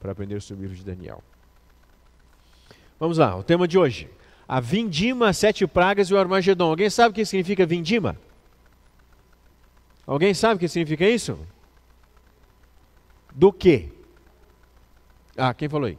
para aprender sobre o livro de Daniel. Vamos lá, o tema de hoje. A vindima, as 7 pragas e o Armagedon. Alguém sabe o que significa vindima? Alguém sabe o que significa isso? Do quê? Ah, quem falou aí?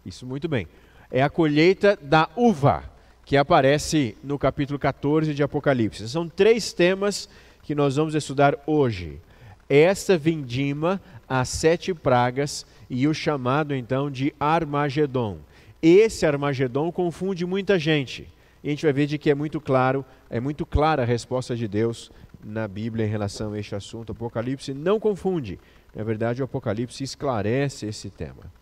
Isso, muito bem. É a colheita da uva, que aparece no capítulo 14 de Apocalipse. São 3 temas que nós vamos estudar hoje. Esta vindima, as 7 pragas e o chamado então de Armagedon. Esse Armagedon confunde muita gente. E a gente vai ver de que é muito clara a resposta de Deus na Bíblia em relação a este assunto. O Apocalipse não confunde. Na verdade, o Apocalipse esclarece esse tema.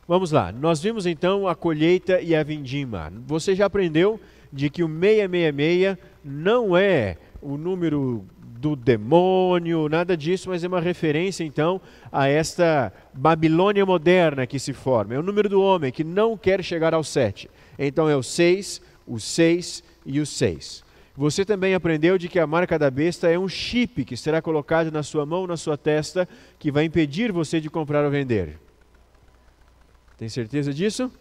Vamos lá, nós vimos então a colheita e a vindima. Você já aprendeu de que o 666 não é o número do demônio, nada disso, mas é uma referência então a esta Babilônia moderna que se forma. É o número do homem que não quer chegar ao 7. Então é o 6 e o 6. Você também aprendeu de que a marca da besta é um chip que será colocado na sua mão, na sua testa, que vai impedir você de comprar ou vender. Tem certeza disso?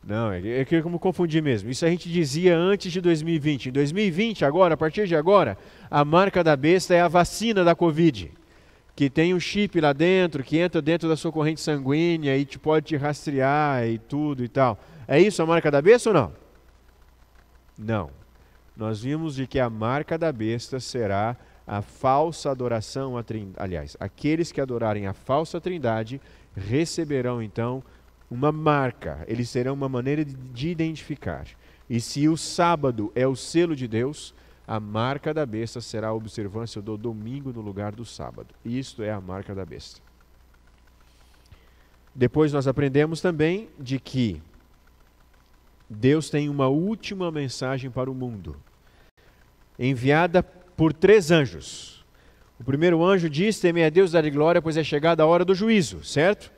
Não, é que como confundir mesmo. Isso a gente dizia antes de 2020. Em 2020, agora, a partir de agora, a marca da besta é a vacina da Covid, que tem um chip lá dentro, que entra dentro da sua corrente sanguínea e pode te rastrear e tudo e tal. É isso a marca da besta ou não? Não. Nós vimos de que a marca da besta será a falsa adoração à Trindade. Aliás, aqueles que adorarem a falsa Trindade receberão então uma marca, eles terão uma maneira de identificar. E se o sábado é o selo de Deus, a marca da besta será a observância do domingo no lugar do sábado. Isto é a marca da besta. Depois nós aprendemos também de que Deus tem uma última mensagem para o mundo, enviada por 3 anjos. O primeiro anjo diz: temei a Deus, dar-lhe glória, pois é chegada a hora do juízo, certo?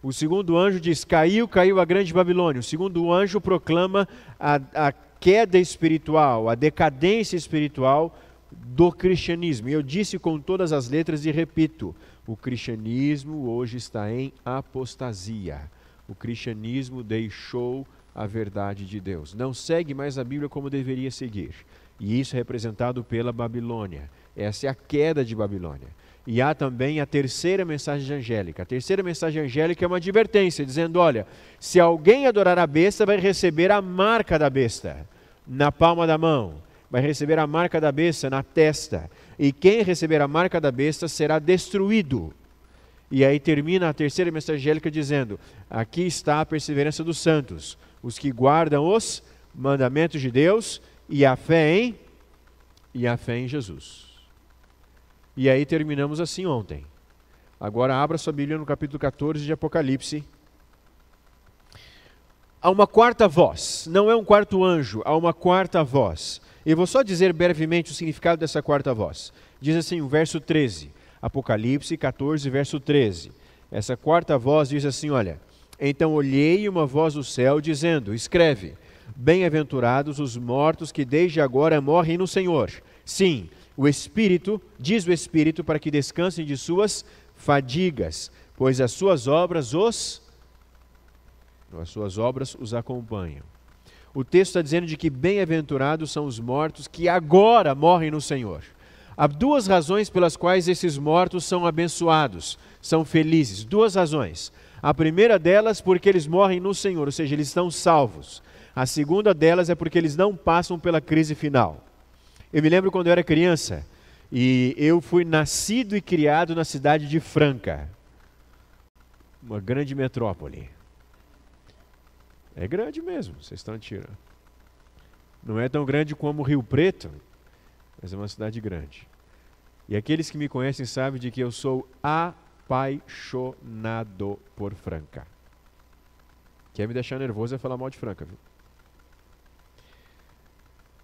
O segundo anjo diz: caiu a grande Babilônia. O segundo anjo proclama a queda espiritual, a decadência espiritual do cristianismo. E eu disse com todas as letras e repito: o cristianismo hoje está em apostasia. O cristianismo deixou a verdade de Deus. Não segue mais a Bíblia como deveria seguir. E isso é representado pela Babilônia. Essa é a queda de Babilônia. E há também a terceira mensagem angélica. A terceira mensagem angélica é uma advertência, dizendo: olha, se alguém adorar a besta, vai receber a marca da besta na palma da mão. Vai receber a marca da besta na testa. E quem receber a marca da besta será destruído. E aí termina a terceira mensagem angélica dizendo: aqui está a perseverança dos santos, os que guardam os mandamentos de Deus e a fé em Jesus. E aí terminamos assim ontem. Agora abra sua Bíblia no capítulo 14 de Apocalipse. Há uma quarta voz, não é um quarto anjo, há uma quarta voz. Eu vou só dizer brevemente o significado dessa quarta voz. Diz assim o verso 13, Apocalipse 14, verso 13. Essa quarta voz diz assim, olha: então olhei uma voz do céu dizendo: escreve, bem-aventurados os mortos que desde agora morrem no Senhor. Sim, o Espírito, diz o Espírito, para que descansem de suas fadigas, pois as suas obras os acompanham. O texto está dizendo de que bem-aventurados são os mortos que agora morrem no Senhor. Há 2 razões pelas quais esses mortos são abençoados, são felizes. 2 razões. A primeira delas, porque eles morrem no Senhor, ou seja, eles estão salvos. A segunda delas é porque eles não passam pela crise final. Eu me lembro quando eu era criança, e eu fui nascido e criado na cidade de Franca, uma grande metrópole. É grande mesmo, vocês estão tirando. Não é tão grande como Rio Preto, mas é uma cidade grande. E aqueles que me conhecem sabem de que eu sou apaixonado por Franca. Quer me deixar nervoso é falar mal de Franca, viu?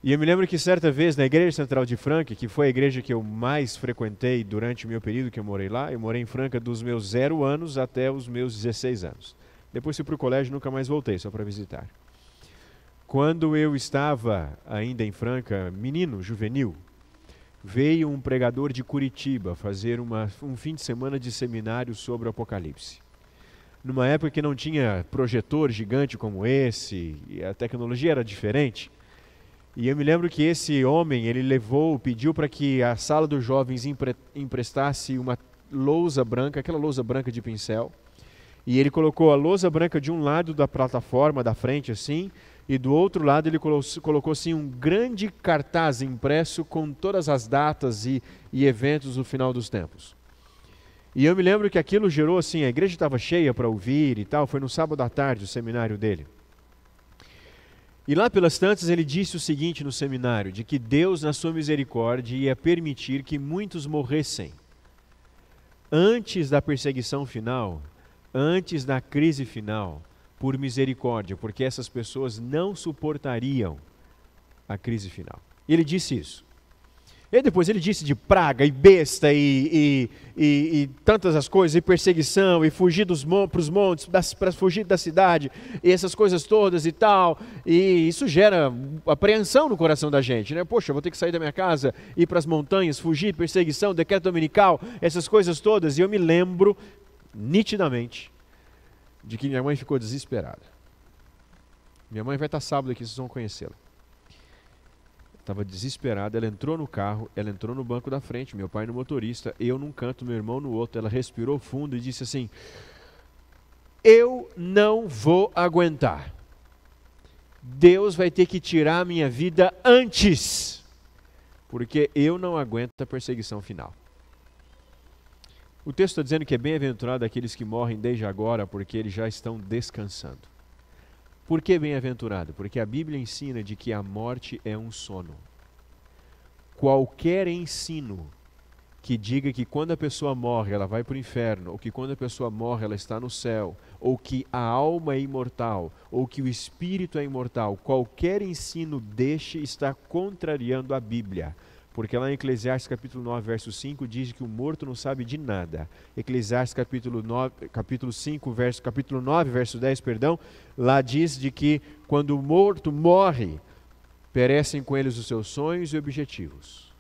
E eu me lembro que certa vez na Igreja Central de Franca, que foi a igreja que eu mais frequentei durante o meu período que eu morei lá, eu morei em Franca dos meus 0 anos até os meus 16 anos. Depois fui para o colégio e nunca mais voltei, só para visitar. Quando eu estava ainda em Franca, menino, juvenil, veio um pregador de Curitiba fazer um fim de semana de seminário sobre o Apocalipse. numa época que não tinha projetor gigante como esse, e a tecnologia era diferente. E eu me lembro que esse homem, ele pediu para que a sala dos jovens emprestasse uma lousa branca, aquela lousa branca de pincel, e ele colocou a lousa branca de um lado da plataforma, da frente assim, e do outro lado ele colocou assim um grande cartaz impresso com todas as datas e eventos do final dos tempos. E eu me lembro que aquilo gerou assim, a igreja estava cheia para ouvir e tal, foi no sábado à tarde o seminário dele. E lá pelas tantas ele disse o seguinte no seminário, de que Deus na sua misericórdia ia permitir que muitos morressem antes da perseguição final, antes da crise final, por misericórdia, porque essas pessoas não suportariam a crise final. E ele disse isso. E depois ele disse de praga e besta e tantas as coisas, e perseguição, e fugir para os montes, para fugir da cidade, e essas coisas todas e tal. E isso gera apreensão no coração da gente, né? Poxa, eu vou ter que sair da minha casa, ir para as montanhas, fugir, perseguição, decreto dominical, essas coisas todas. E eu me lembro nitidamente de que minha mãe ficou desesperada. Minha mãe vai estar sábado aqui, vocês vão conhecê-la. Estava desesperada, ela entrou no carro, ela entrou no banco da frente, meu pai no motorista, eu num canto, meu irmão no outro. Ela respirou fundo e disse assim: eu não vou aguentar. Deus vai ter que tirar a minha vida antes, porque eu não aguento a perseguição final. O texto está dizendo que é bem-aventurado aqueles que morrem desde agora, porque eles já estão descansando. Por que bem-aventurado? Porque a Bíblia ensina de que a morte é um sono. Qualquer ensino que diga que quando a pessoa morre ela vai para o inferno, ou que quando a pessoa morre ela está no céu, ou que a alma é imortal, ou que o espírito é imortal, qualquer ensino deste está contrariando a Bíblia. Porque lá em Eclesiastes capítulo 9, verso 5, diz que o morto não sabe de nada. Eclesiastes capítulo 9, verso 10, lá diz de que quando o morto morre, perecem com eles os seus sonhos e objetivos.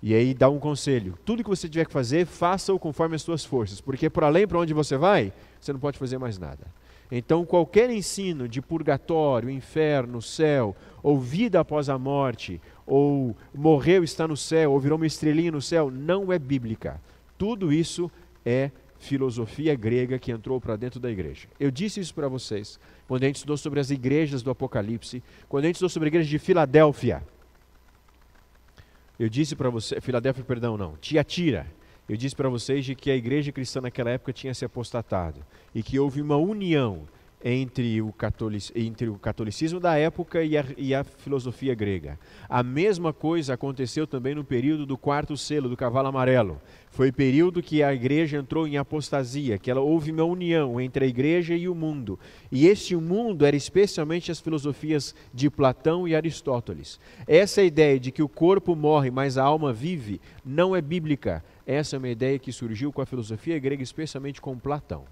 E aí dá um conselho: tudo que você tiver que fazer, faça-o conforme as suas forças, porque por além para onde você vai, você não pode fazer mais nada. Então qualquer ensino de purgatório, inferno, céu, ou vida após a morte, ou morreu, está no céu, ou virou uma estrelinha no céu, não é bíblica. Tudo isso é filosofia grega que entrou para dentro da igreja. Eu disse isso para vocês quando a gente estudou sobre as igrejas do Apocalipse, quando a gente estudou sobre a igreja de Filadélfia. Eu disse para vocês, Tiatira. Eu disse para vocês de que a igreja cristã naquela época tinha se apostatado e que houve uma união entre o catolicismo da época e a filosofia grega. A mesma coisa aconteceu também no período do quarto selo, do cavalo amarelo. Foi o período que a igreja entrou em apostasia, que houve uma união entre a igreja e o mundo. E esse mundo era especialmente as filosofias de Platão e Aristóteles. Essa ideia de que o corpo morre, mas a alma vive, não é bíblica. Essa é uma ideia que surgiu com a filosofia grega, especialmente com Platão.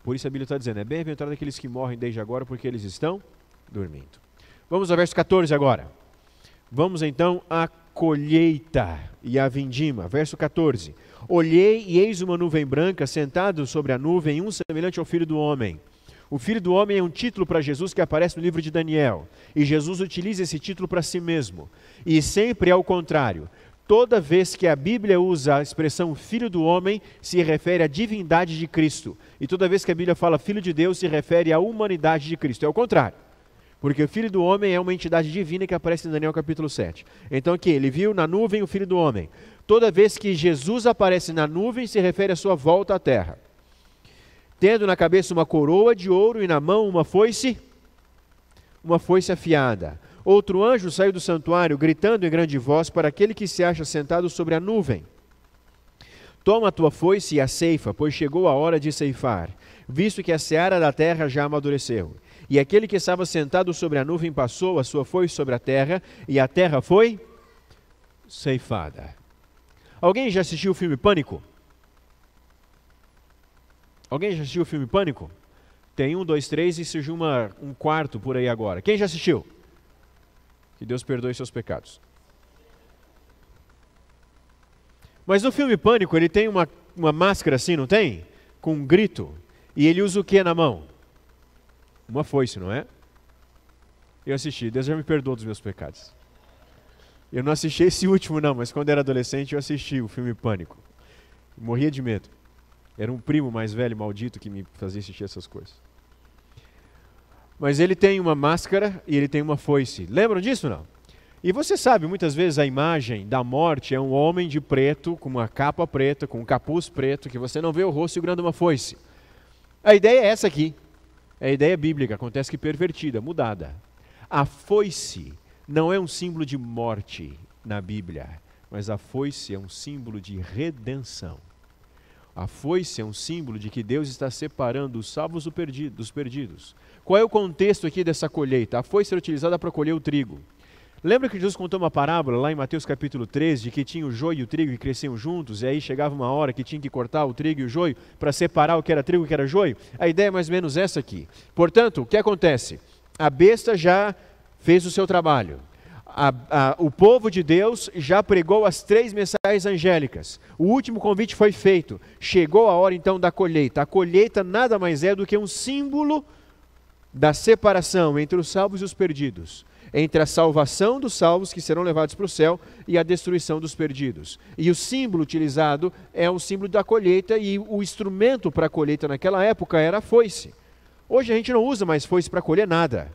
Por isso a Bíblia está dizendo, é bem-aventurado aqueles que morrem desde agora, porque eles estão dormindo. Vamos ao verso 14 agora. Vamos então à colheita e à vindima. Verso 14. Olhei e eis uma nuvem branca, sentado sobre a nuvem, um semelhante ao Filho do Homem. O Filho do Homem é um título para Jesus que aparece no livro de Daniel. E Jesus utiliza esse título para si mesmo. E sempre é o contrário. Toda vez que a Bíblia usa a expressão Filho do Homem, se refere à divindade de Cristo. E toda vez que a Bíblia fala Filho de Deus, se refere à humanidade de Cristo. É o contrário. Porque o Filho do Homem é uma entidade divina que aparece em Daniel capítulo 7. Então aqui, ele viu na nuvem o Filho do Homem. Toda vez que Jesus aparece na nuvem, se refere à sua volta à terra. Tendo na cabeça uma coroa de ouro e na mão uma foice afiada. Outro anjo saiu do santuário, gritando em grande voz para aquele que se acha sentado sobre a nuvem: toma a tua foice e a ceifa, pois chegou a hora de ceifar, visto que a seara da terra já amadureceu. E aquele que estava sentado sobre a nuvem passou a sua foice sobre a terra, e a terra foi ceifada. Alguém já assistiu o filme Pânico? Alguém já assistiu o filme Pânico? Tem 1, 2, 3 e surgiu um quarto por aí agora. Quem já assistiu? Que Deus perdoe seus pecados. Mas no filme Pânico, ele tem uma uma máscara assim, não tem? Com um grito. E ele usa o que na mão? Uma foice, não é? Eu assisti, Deus já me perdoa dos meus pecados. Eu não assisti esse último não, mas quando era adolescente eu assisti o filme Pânico. Morria de medo. Era um primo mais velho, maldito, que me fazia assistir essas coisas. Mas ele tem uma máscara e ele tem uma foice. Lembram disso, não? E você sabe, muitas vezes a imagem da morte é um homem de preto, com uma capa preta, com um capuz preto, que você não vê o rosto segurando uma foice. A ideia é essa aqui. É a ideia bíblica, acontece que pervertida, mudada. A foice não é um símbolo de morte na Bíblia, mas a foice é um símbolo de redenção. A foice é um símbolo de que Deus está separando os salvos dos perdidos. Qual é o contexto aqui dessa colheita? A foice era utilizada para colher o trigo. Lembra que Jesus contou uma parábola lá em Mateus capítulo 13, de que tinha o joio e o trigo que cresciam juntos, e aí chegava uma hora que tinha que cortar o trigo e o joio para separar o que era trigo e o que era joio? A ideia é mais ou menos essa aqui. Portanto, o que acontece? A besta já fez o seu trabalho. O povo de Deus já pregou as 3 mensagens angélicas. O último convite foi feito. Chegou a hora então da colheita. A colheita nada mais é do que um símbolo da separação entre os salvos e os perdidos. Entre a salvação dos salvos que serão levados para o céu e a destruição dos perdidos. E o símbolo utilizado é o símbolo da colheita, e o instrumento para a colheita naquela época era a foice. Hoje a gente não usa mais foice para colher nada.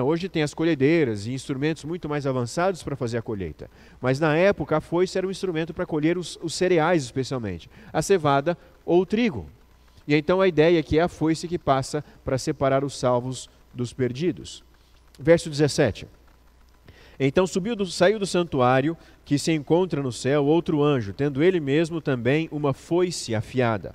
Hoje tem as colhedeiras e instrumentos muito mais avançados para fazer a colheita. Mas na época a foice era um instrumento para colher os cereais especialmente, a cevada ou o trigo. E então a ideia aqui é a foice que passa para separar os salvos dos perdidos. Verso 17. Então saiu do santuário que se encontra no céu outro anjo, tendo ele mesmo também uma foice afiada.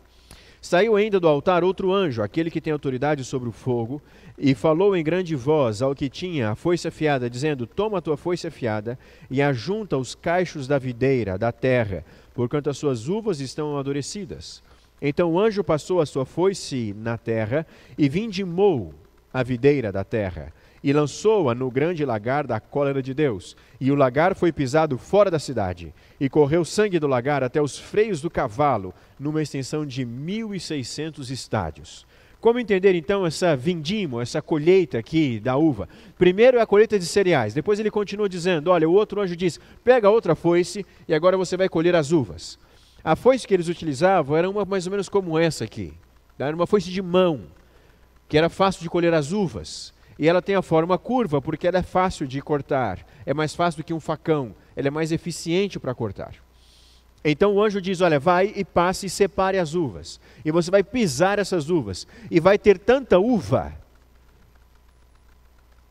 Saiu ainda do altar outro anjo, aquele que tem autoridade sobre o fogo, e falou em grande voz ao que tinha a foice afiada, dizendo: toma a tua foice afiada e ajunta os cachos da videira, da terra, porquanto as suas uvas estão amadurecidas. Então o anjo passou a sua foice na terra e vindimou a videira da terra, e lançou-a no grande lagar da cólera de Deus. E o lagar foi pisado fora da cidade, e correu sangue do lagar até os freios do cavalo, numa extensão de 1.600 estádios. Como entender então essa vindimo, essa colheita aqui da uva? Primeiro é a colheita de cereais, depois ele continua dizendo, olha, o outro anjo diz, pega outra foice e agora você vai colher as uvas. A foice que eles utilizavam era uma mais ou menos como essa aqui, era uma foice de mão, que era fácil de colher as uvas. E ela tem a forma curva porque ela é fácil de cortar, é mais fácil do que um facão, ela é mais eficiente para cortar. Então o anjo diz, olha, vai e passe e separe as uvas, e você vai pisar essas uvas, e vai ter tanta uva,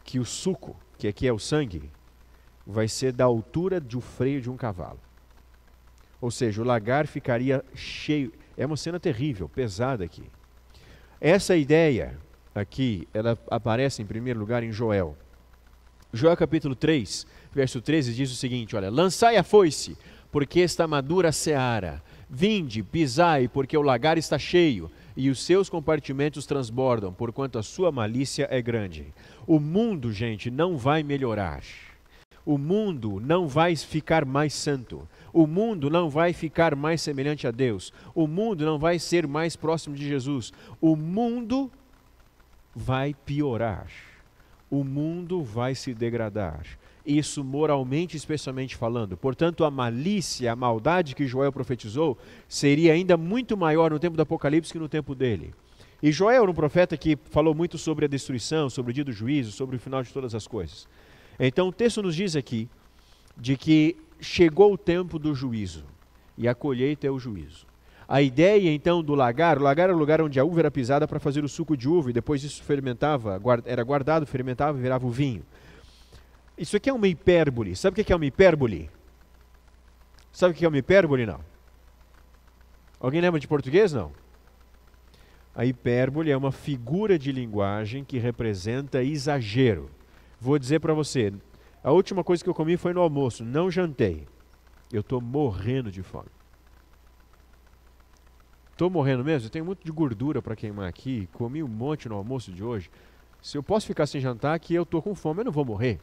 que o suco, que aqui é o sangue, vai ser da altura do freio de um cavalo. Ou seja, o lagar ficaria cheio, é uma cena terrível, pesada aqui. Essa ideia aqui, ela aparece em primeiro lugar em Joel. Joel capítulo 3, verso 13 diz o seguinte, olha, lançai a foice, porque está madura a seara. Vinde, pisai, porque o lagar está cheio, e os seus compartimentos transbordam, porquanto a sua malícia é grande. O mundo, gente, não vai melhorar. O mundo não vai ficar mais santo. O mundo não vai ficar mais semelhante a Deus. O mundo não vai ser mais próximo de Jesus. O mundo vai piorar. O mundo vai se degradar. Isso moralmente, especialmente falando. Portanto, a malícia, a maldade que Joel profetizou seria ainda muito maior no tempo do Apocalipse que no tempo dele. E Joel era um profeta que falou muito sobre a destruição, sobre o dia do juízo, sobre o final de todas as coisas. Então o texto nos diz aqui de que chegou o tempo do juízo e a colheita é o juízo. A ideia então do lagar, o lagar era o lugar onde a uva era pisada para fazer o suco de uva e depois isso fermentava, era guardado, fermentava e virava o vinho. Isso aqui é uma hipérbole. Sabe o que é uma hipérbole? Sabe o que é uma hipérbole, não? Alguém lembra de português, não? A hipérbole é uma figura de linguagem que representa exagero. Vou dizer para você, a última coisa que eu comi foi no almoço, não jantei. Eu estou morrendo de fome. Estou morrendo mesmo, eu tenho muito de gordura para queimar aqui, comi um monte no almoço de hoje. Se eu posso ficar sem jantar aqui, eu estou com fome, eu não vou morrer.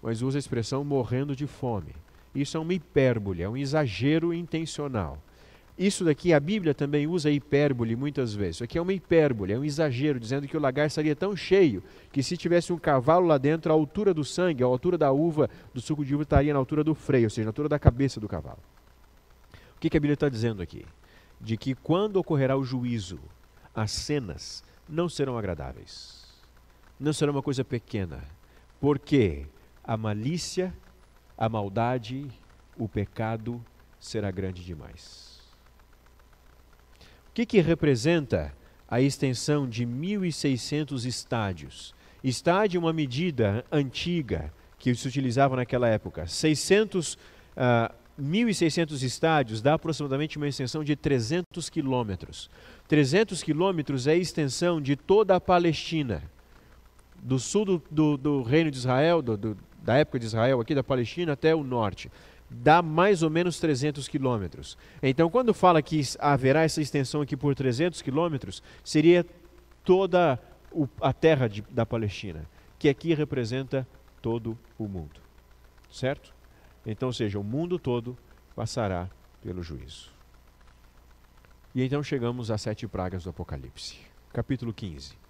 Mas usa a expressão morrendo de fome. Isso é uma hipérbole, é um exagero intencional. Isso daqui, a Bíblia também usa hipérbole muitas vezes. Isso aqui é uma hipérbole, é um exagero, dizendo que o lagar estaria tão cheio que se tivesse um cavalo lá dentro, a altura do sangue, a altura da uva, do suco de uva, estaria na altura do freio, ou seja, na altura da cabeça do cavalo. O que a Bíblia está dizendo aqui? De que quando ocorrerá o juízo, as cenas não serão agradáveis. Não será uma coisa pequena. Porque a malícia, a maldade, o pecado será grande demais. O que representa a extensão de 1.600 estádios? Estádio é uma medida antiga que se utilizava naquela época. 1.600 estádios dá aproximadamente uma extensão de 300 quilômetros. 300 quilômetros é a extensão de toda a Palestina. Do sul do reino de Israel, da época de Israel, aqui da Palestina, até o norte. Dá mais ou menos 300 quilômetros. Então, quando fala que haverá essa extensão aqui por 300 quilômetros, seria toda a terra da Palestina, que aqui representa todo o mundo. Certo? Então, ou seja, o mundo todo passará pelo juízo. E então chegamos às 7 pragas do Apocalipse. Capítulo 15.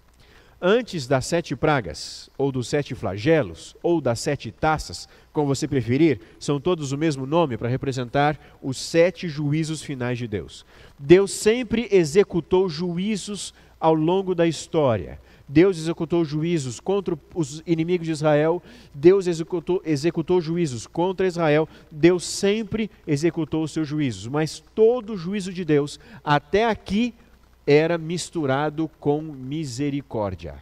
Antes das 7 pragas, ou dos 7 flagelos, ou das 7 taças, como você preferir, são todos o mesmo nome para representar os 7 juízos finais de Deus. Deus sempre executou juízos ao longo da história. Deus executou juízos contra os inimigos de Israel, Deus executou juízos contra Israel, Deus sempre executou os seus juízos, mas todo o juízo de Deus, até aqui, era misturado com misericórdia.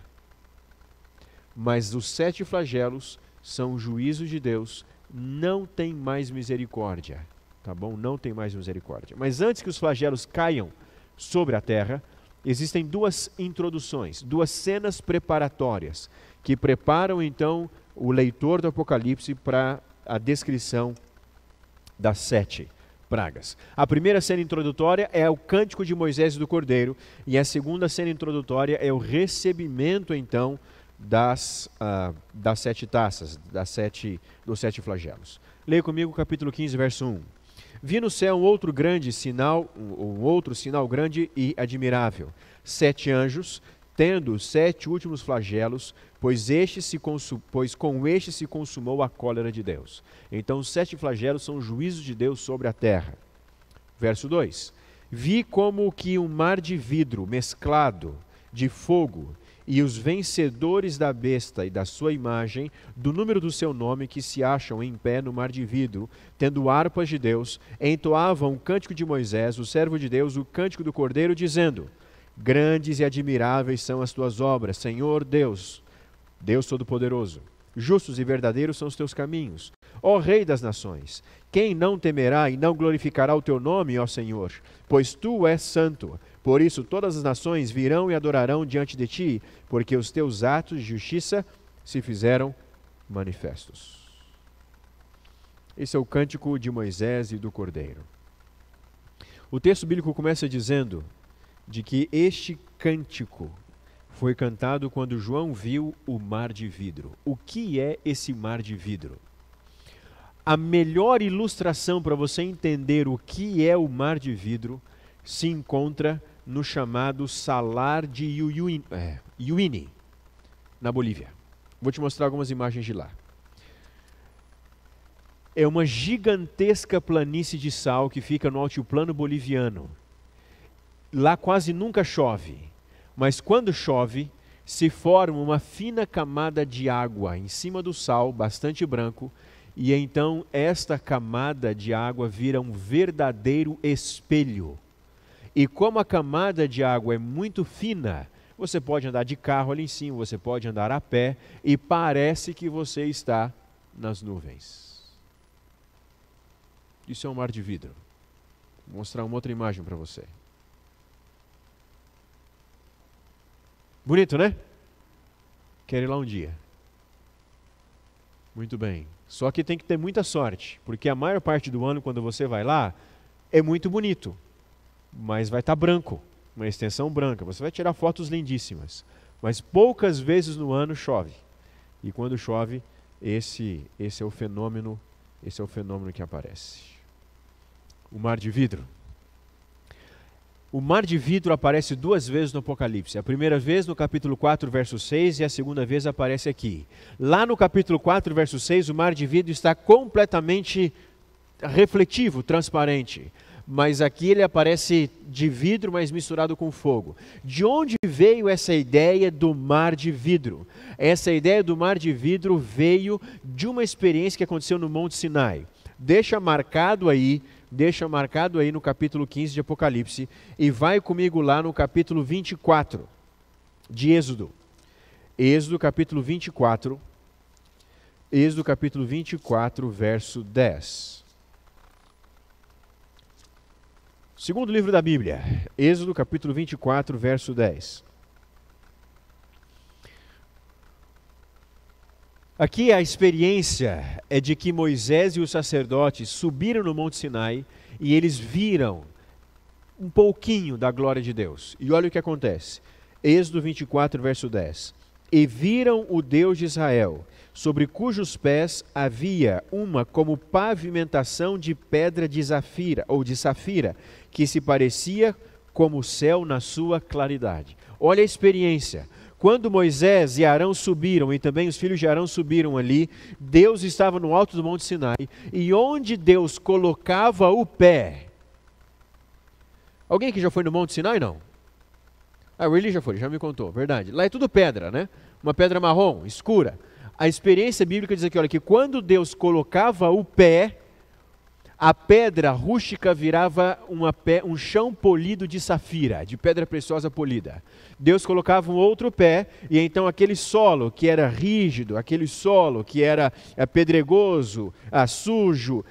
Mas os 7 flagelos são o juízo de Deus, não tem mais misericórdia, tá bom? Não tem mais misericórdia. Mas antes que os flagelos caiam sobre a terra, existem 2 introduções, 2 cenas preparatórias, que preparam então o leitor do Apocalipse para a descrição das 7 pragas. A primeira cena introdutória é o cântico de Moisés e do Cordeiro, e a segunda cena introdutória é o recebimento então das 7 taças, dos 7 flagelos. Leia comigo o capítulo 15, verso 1. Vi no céu um outro sinal grande e admirável. 7 anjos, tendo os 7 últimos flagelos, pois com este se consumou a cólera de Deus. Então os 7 flagelos são os juízos de Deus sobre a terra. Verso 2. Vi como que um mar de vidro mesclado de fogo, e os vencedores da besta e da sua imagem, do número do seu nome, que se acham em pé no mar de vidro, tendo harpas de Deus, entoavam o cântico de Moisés, o servo de Deus, o cântico do Cordeiro, dizendo: grandes e admiráveis são as tuas obras, Senhor Deus, Deus Todo-Poderoso. Justos e verdadeiros são os teus caminhos, ó Rei das nações. Quem não temerá e não glorificará o teu nome, ó Senhor? Pois tu és santo. Por isso todas as nações virão e adorarão diante de ti, porque os teus atos de justiça se fizeram manifestos. Esse é o cântico de Moisés e do Cordeiro. O texto bíblico começa dizendo de que este cântico foi cantado quando João viu o mar de vidro. O que é esse mar de vidro? A melhor ilustração para você entender o que é o mar de vidro se encontra no chamado Salar de Uyuni, na Bolívia. Vou te mostrar algumas imagens de lá. É uma gigantesca planície de sal que fica no altiplano boliviano. Lá quase nunca chove, mas quando chove, se forma uma fina camada de água em cima do sal, bastante branco, e então esta camada de água vira um verdadeiro espelho. E como a camada de água é muito fina, você pode andar de carro ali em cima, você pode andar a pé, e parece que você está nas nuvens. Isso é um mar de vidro. Vou mostrar uma outra imagem para você. Bonito, né? Quero ir lá um dia. Muito bem. Só que tem que ter muita sorte, porque a maior parte do ano, quando você vai lá, é muito bonito, mas vai estar branco, uma extensão branca. Você vai tirar fotos lindíssimas, mas poucas vezes no ano chove. E quando chove, esse é o fenômeno que aparece. O mar de vidro. O mar de vidro aparece duas vezes no Apocalipse. A primeira vez no capítulo 4, verso 6, e a segunda vez aparece aqui. Lá no capítulo 4, verso 6, o mar de vidro está completamente refletivo, transparente. Mas aqui ele aparece de vidro, mas misturado com fogo. De onde veio essa ideia do mar de vidro? Essa ideia do mar de vidro veio de uma experiência que aconteceu no Monte Sinai. Deixa marcado aí no capítulo 15 de Apocalipse e vai comigo lá no capítulo 24 de Êxodo. Êxodo capítulo 24, verso 10. Segundo livro da Bíblia, Êxodo capítulo 24, verso 10. Aqui a experiência é de que Moisés e os sacerdotes subiram no Monte Sinai e eles viram um pouquinho da glória de Deus. E olha o que acontece. Êxodo 24, verso 10. E viram o Deus de Israel, sobre cujos pés havia uma como pavimentação de pedra de safira, que se parecia como o céu na sua claridade. Olha a experiência. Quando Moisés e Arão subiram, e também os filhos de Arão subiram ali, Deus estava no alto do Monte Sinai, e onde Deus colocava o pé... Alguém que já foi no Monte Sinai, não? Ah, o Eli já foi, já me contou, verdade. Lá é tudo pedra, né? Uma pedra marrom, escura. A experiência bíblica diz aqui, olha, que quando Deus colocava o pé, a pedra rústica virava um chão polido de safira, de pedra preciosa polida. Deus colocava um outro pé, e então aquele solo que era rígido, aquele solo que era pedregoso, sujo,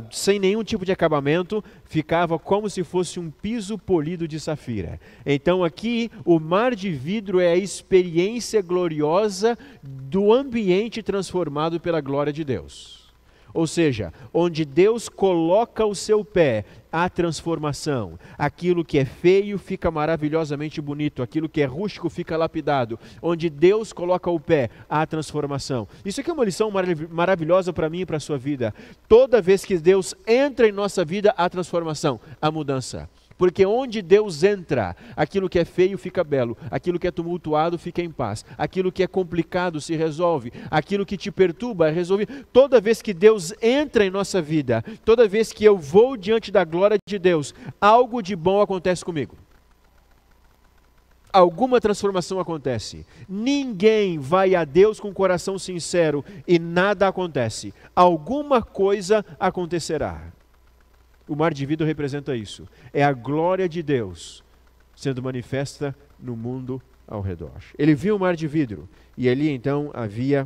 sem nenhum tipo de acabamento, ficava como se fosse um piso polido de safira. Então aqui o mar de vidro é a experiência gloriosa do ambiente transformado pela glória de Deus. Ou seja, onde Deus coloca o seu pé, há transformação. Aquilo que é feio fica maravilhosamente bonito, aquilo que é rústico fica lapidado. Onde Deus coloca o pé, há transformação. Isso aqui é uma lição maravilhosa para mim e para a sua vida. Toda vez que Deus entra em nossa vida, há transformação, há mudança. Porque onde Deus entra, aquilo que é feio fica belo, aquilo que é tumultuado fica em paz, aquilo que é complicado se resolve, aquilo que te perturba é resolvido. Toda vez que Deus entra em nossa vida, toda vez que eu vou diante da glória de Deus, algo de bom acontece comigo. Alguma transformação acontece. Ninguém vai a Deus com o coração sincero e nada acontece. Alguma coisa acontecerá. O mar de vidro representa isso. É a glória de Deus sendo manifesta no mundo ao redor. Ele viu o mar de vidro e ali então havia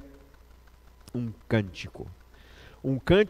um cântico.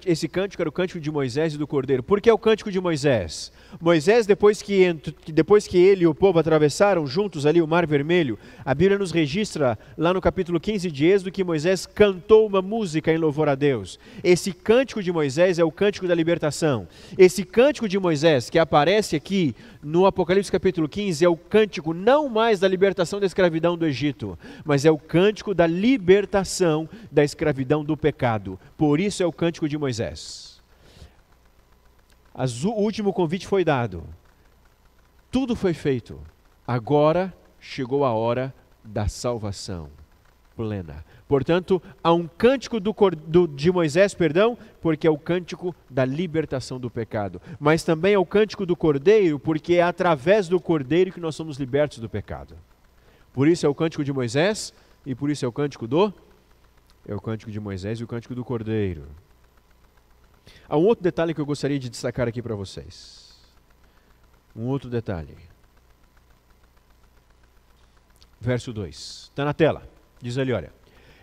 Esse cântico era o cântico de Moisés e do Cordeiro. Por que é o cântico de Moisés? Moisés, depois que ele e o povo atravessaram juntos ali o Mar Vermelho, a Bíblia nos registra lá no capítulo 15 de Êxodo que Moisés cantou uma música em louvor a Deus. Esse cântico de Moisés é o cântico da libertação. Esse cântico de Moisés que aparece aqui no Apocalipse capítulo 15 é o cântico não mais da libertação da escravidão do Egito, mas é o cântico da libertação da escravidão do pecado. Por isso é o cântico de Moisés. O último convite foi dado. Tudo foi feito. Agora chegou a hora da salvação plena. Portanto, há um cântico de Moisés, porque é o cântico da libertação do pecado. Mas também é o cântico do Cordeiro, porque é através do Cordeiro que nós somos libertos do pecado. Por isso é o cântico de Moisés e por isso é o cântico de Moisés e o cântico do Cordeiro. Há um outro detalhe que eu gostaria de destacar aqui para vocês. Um outro detalhe. Verso 2. Está na tela. Diz ali, olha.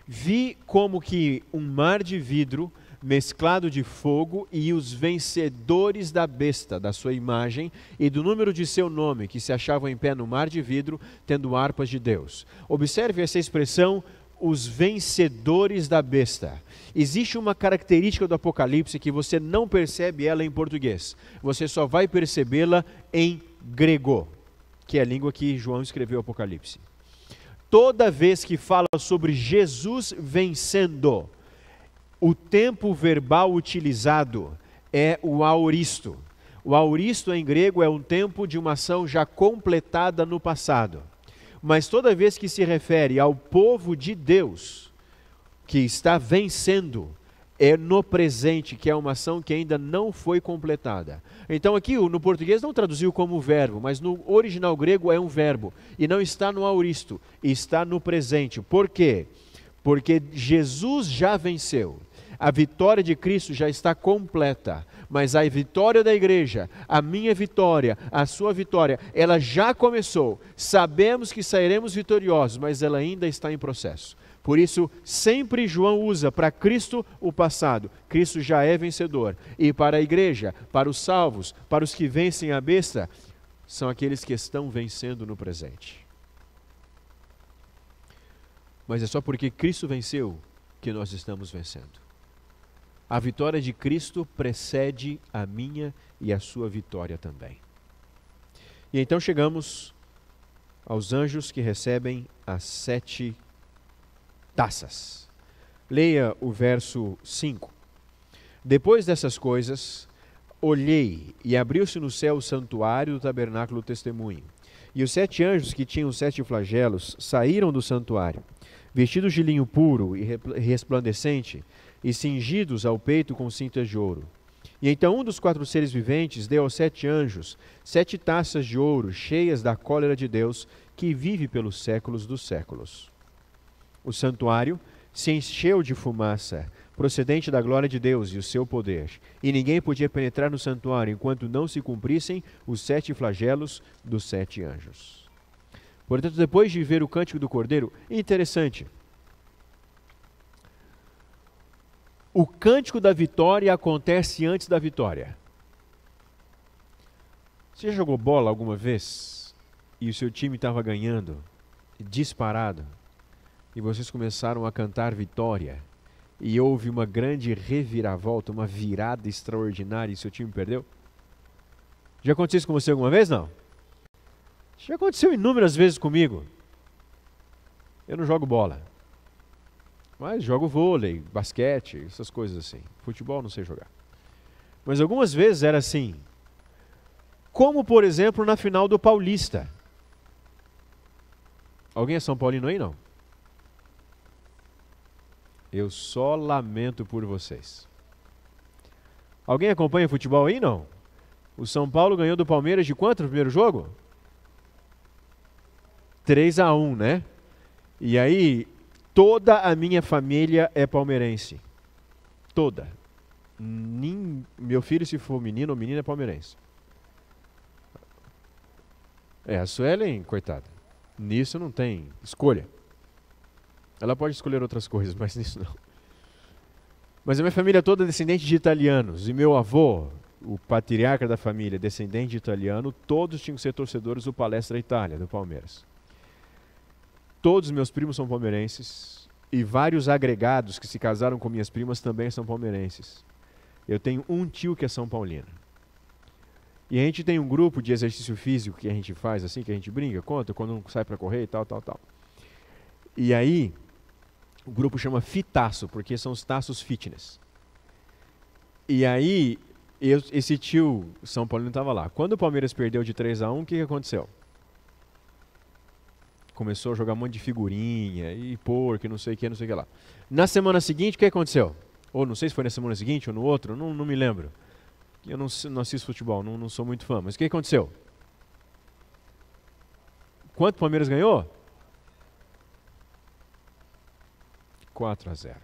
Vi como que um mar de vidro mesclado de fogo e os vencedores da besta, da sua imagem e do número de seu nome, que se achavam em pé no mar de vidro, tendo harpas de Deus. Observe essa expressão, os vencedores da besta. Existe uma característica do Apocalipse que você não percebe ela em português. Você só vai percebê-la em grego, que é a língua que João escreveu o Apocalipse. Toda vez que fala sobre Jesus vencendo, o tempo verbal utilizado é o aoristo. O auristo em grego é um tempo de uma ação já completada no passado. Mas toda vez que se refere ao povo de Deus, que está vencendo, é no presente, que é uma ação que ainda não foi completada. Então aqui no português não traduziu como verbo, mas no original grego é um verbo. E não está no auristo, está no presente. Por quê? Porque Jesus já venceu. A vitória de Cristo já está completa, mas a vitória da igreja, a minha vitória, a sua vitória, ela já começou. Sabemos que sairemos vitoriosos, mas ela ainda está em processo. Por isso, sempre João usa para Cristo o passado. Cristo já é vencedor. E para a igreja, para os salvos, para os que vencem a besta, são aqueles que estão vencendo no presente. Mas é só porque Cristo venceu que nós estamos vencendo. A vitória de Cristo precede a minha e a sua vitória também. E então chegamos aos anjos que recebem as 7 taças. Leia o verso 5. Depois dessas coisas, olhei e abriu-se no céu o santuário do tabernáculo do testemunho. E os 7 anjos que tinham 7 flagelos saíram do santuário, vestidos de linho puro e resplandecente, e cingidos ao peito com cintas de ouro. E então um dos 4 seres viventes deu aos 7 anjos 7 taças de ouro, cheias da cólera de Deus, que vive pelos séculos dos séculos. O santuário se encheu de fumaça, procedente da glória de Deus e o seu poder, e ninguém podia penetrar no santuário enquanto não se cumprissem os 7 flagelos dos 7 anjos. Portanto, depois de ver o cântico do Cordeiro, interessante, o cântico da vitória acontece antes da vitória. Você já jogou bola alguma vez e o seu time estava ganhando, disparado, e vocês começaram a cantar vitória, e houve uma grande reviravolta, uma virada extraordinária e seu time perdeu? Já aconteceu isso com você alguma vez, não? Já aconteceu inúmeras vezes comigo. Eu não jogo bola, mas jogo vôlei, basquete, essas coisas assim. Futebol não sei jogar. Mas algumas vezes era assim. Como, por exemplo, na final do Paulista. Alguém é São Paulino aí, não? Eu só lamento por vocês. Alguém acompanha futebol aí, não? O São Paulo ganhou do Palmeiras de quanto no primeiro jogo? 3-1, né? E aí, toda a minha família é palmeirense. Toda. Meu filho, se for menino ou menina, é palmeirense. A Suelen, coitada, nisso não tem escolha. Ela pode escolher outras coisas, mas nisso não. Mas a minha família toda é descendente de italianos. E meu avô, o patriarca da família, descendente de italiano, todos tinham que ser torcedores do Palestra Itália, do Palmeiras. Todos os meus primos são palmeirenses. E vários agregados que se casaram com minhas primas também são palmeirenses. Eu tenho um tio que é São Paulino. E a gente tem um grupo de exercício físico que a gente faz, assim, que a gente brinca, conta, quando um sai para correr e tal. E aí, o grupo chama Fitaço, porque são os taços fitness. E aí, esse tio São Paulino estava lá. Quando o Palmeiras perdeu de 3-1, o que aconteceu? Começou a jogar um monte de figurinha, e porco, não sei o que lá. Na semana seguinte, o que aconteceu? Ou não sei se foi na semana seguinte ou no outro, não me lembro. Eu não assisto futebol, não sou muito fã. Mas o que aconteceu? Quanto o Palmeiras ganhou? 4-0.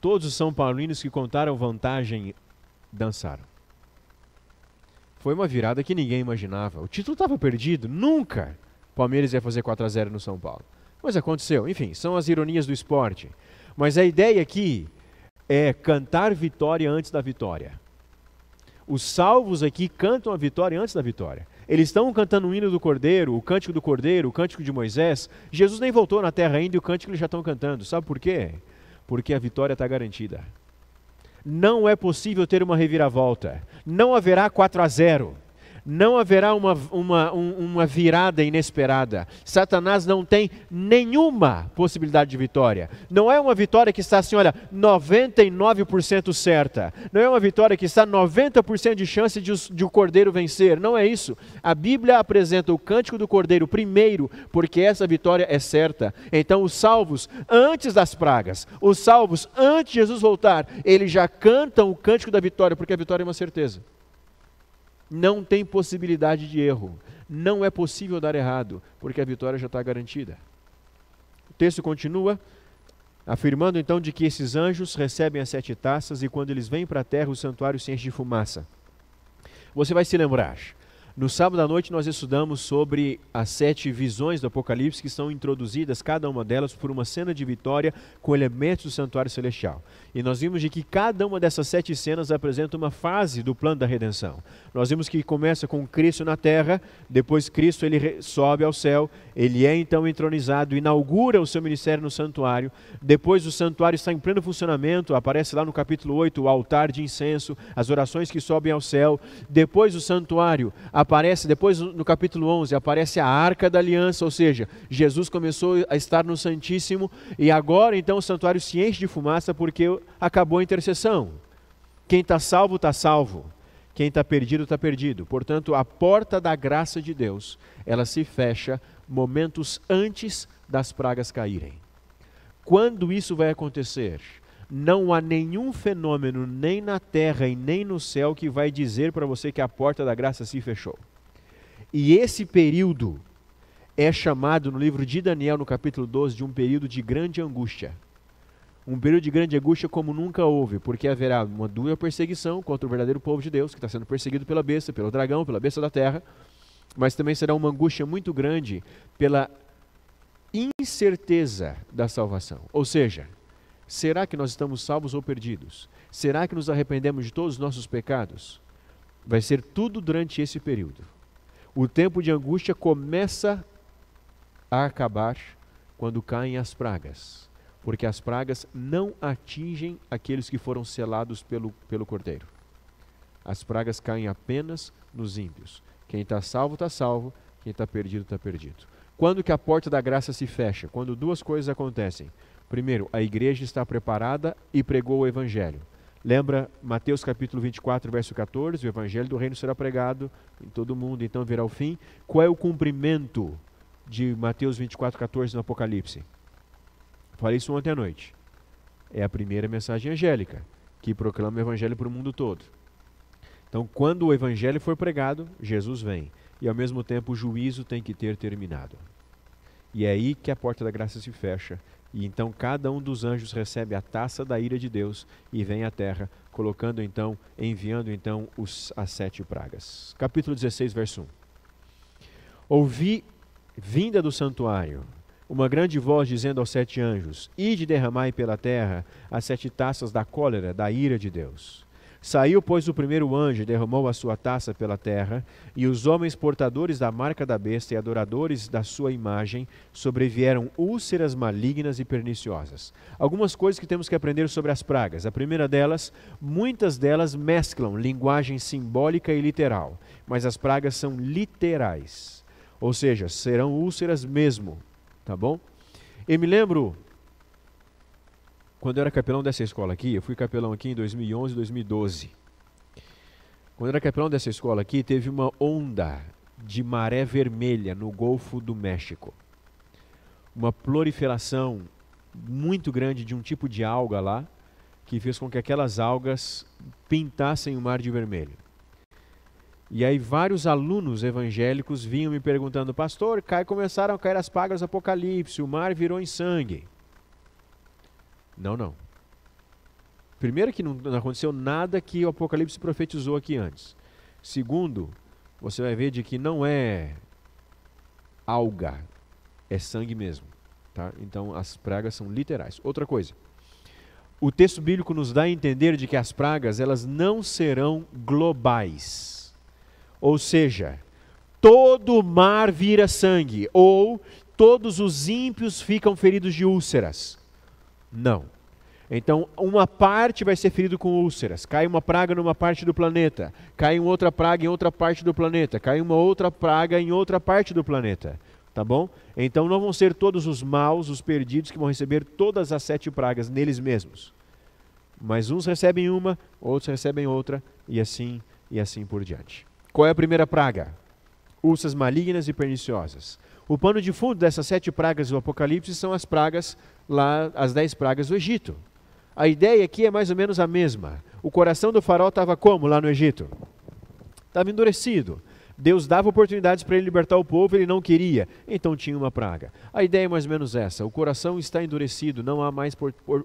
Todos os São Paulinos que contaram vantagem dançaram. Foi uma virada que ninguém imaginava. O título estava perdido, nunca o Palmeiras ia fazer 4-0 no São Paulo. Mas aconteceu. Enfim, são as ironias do esporte. Mas a ideia aqui é cantar vitória antes da vitória. Os salvos aqui cantam a vitória antes da vitória. Eles estão cantando o hino do Cordeiro, o cântico do Cordeiro, o cântico de Moisés. Jesus nem voltou na terra ainda e o cântico eles já estão cantando. Sabe por quê? Porque a vitória está garantida. Não é possível ter uma reviravolta. Não haverá 4-0. Não haverá uma virada inesperada. Satanás não tem nenhuma possibilidade de vitória. Não é uma vitória que está assim, olha, 99% certa. Não é uma vitória que está 90% de chance de o Cordeiro vencer. Não é isso. A Bíblia apresenta o cântico do Cordeiro primeiro, porque essa vitória é certa. Então os salvos, antes das pragas, os salvos, antes de Jesus voltar, eles já cantam o cântico da vitória, porque a vitória é uma certeza. Não tem possibilidade de erro. Não é possível dar errado, porque a vitória já está garantida. O texto continua, afirmando então de que esses anjos recebem as 7 taças e quando eles vêm para a terra, o santuário se enche de fumaça. Você vai se lembrar, no sábado à noite nós estudamos sobre as 7 visões do Apocalipse que são introduzidas, cada uma delas por uma cena de vitória com elementos do santuário celestial. E nós vimos de que cada uma dessas 7 cenas apresenta uma fase do plano da redenção. Nós vimos que começa com Cristo na terra, depois Cristo ele sobe ao céu, ele é então entronizado, inaugura o seu ministério no santuário, depois o santuário está em pleno funcionamento, aparece lá no capítulo 8 o altar de incenso, as orações que sobem ao céu, depois o santuário aparece, depois no capítulo 11 aparece a Arca da Aliança, ou seja, Jesus começou a estar no Santíssimo e agora então o santuário se enche de fumaça porque acabou a intercessão. Quem está salvo, está salvo. Quem está perdido, está perdido. Portanto, a porta da graça de Deus, ela se fecha momentos antes das pragas caírem. Quando isso vai acontecer? Não há nenhum fenômeno, nem na terra e nem no céu, que vai dizer para você que a porta da graça se fechou. E esse período é chamado no livro de Daniel, no capítulo 12, de um período de grande angústia. Um período de grande angústia como nunca houve, porque haverá uma dura perseguição contra o verdadeiro povo de Deus, que está sendo perseguido pela besta, pelo dragão, pela besta da terra, mas também será uma angústia muito grande pela incerteza da salvação. Ou seja, será que nós estamos salvos ou perdidos? Será que nos arrependemos de todos os nossos pecados? Vai ser tudo durante esse período. O tempo de angústia começa a acabar quando caem as pragas, porque as pragas não atingem aqueles que foram selados pelo Cordeiro. As pragas caem apenas nos ímpios. Quem está salvo, quem está perdido. Quando que a porta da graça se fecha? Quando 2 coisas acontecem. Primeiro, a igreja está preparada e pregou o Evangelho. Lembra Mateus capítulo 24, verso 14, o Evangelho do Reino será pregado em todo o mundo, então virá o fim. Qual é o cumprimento de Mateus 24, 14 no Apocalipse? Falei isso ontem à noite. É a primeira mensagem angélica, que proclama o Evangelho para o mundo todo. Então, quando o Evangelho for pregado, Jesus vem. E ao mesmo tempo o juízo tem que ter terminado. E é aí que a porta da graça se fecha. E então cada um dos anjos recebe a taça da ira de Deus e vem à terra, enviando então as 7 pragas. Capítulo 16, verso 1. Ouvi, vinda do santuário, uma grande voz dizendo aos 7 anjos: Ide derramai pela terra as 7 taças da cólera, da ira de Deus. Saiu, pois, o primeiro anjo e derramou a sua taça pela terra, e os homens portadores da marca da besta e adoradores da sua imagem sobrevieram úlceras malignas e perniciosas. Algumas coisas que temos que aprender sobre as pragas. A primeira delas, muitas delas mesclam linguagem simbólica e literal, mas as pragas são literais, ou seja, serão úlceras mesmo, tá bom? Eu me lembro, quando eu era capelão dessa escola aqui, eu fui capelão aqui em 2011 e 2012. Quando eu era capelão dessa escola aqui, teve uma onda de maré vermelha no Golfo do México. Uma proliferação muito grande de um tipo de alga lá, que fez com que aquelas algas pintassem o mar de vermelho. E aí vários alunos evangélicos vinham me perguntando: pastor, começaram a cair as pragas do Apocalipse, o mar virou em sangue. Não. Primeiro que não aconteceu nada que o Apocalipse profetizou aqui antes. Segundo, você vai ver de que não é alga, é sangue mesmo. Tá? Então as pragas são literais. Outra coisa, o texto bíblico nos dá a entender de que as pragas elas não serão globais. Ou seja, todo o mar vira sangue, ou todos os ímpios ficam feridos de úlceras. Não. Então, uma parte vai ser ferido com úlceras, cai uma praga numa parte do planeta, cai uma outra praga em outra parte do planeta, cai uma outra praga em outra parte do planeta, tá bom? Então não vão ser todos os maus, os perdidos, que vão receber todas as 7 pragas neles mesmos. Mas uns recebem uma, outros recebem outra, e assim por diante. Qual é a primeira praga? Úlceras malignas e perniciosas. O pano de fundo dessas 7 pragas do Apocalipse são as pragas lá, as 10 pragas do Egito. A ideia aqui é mais ou menos a mesma. O coração do faraó estava como lá no Egito? Estava endurecido. Deus dava oportunidades para ele libertar o povo, ele não queria, então tinha uma praga. A ideia é mais ou menos essa: o coração está endurecido, não há mais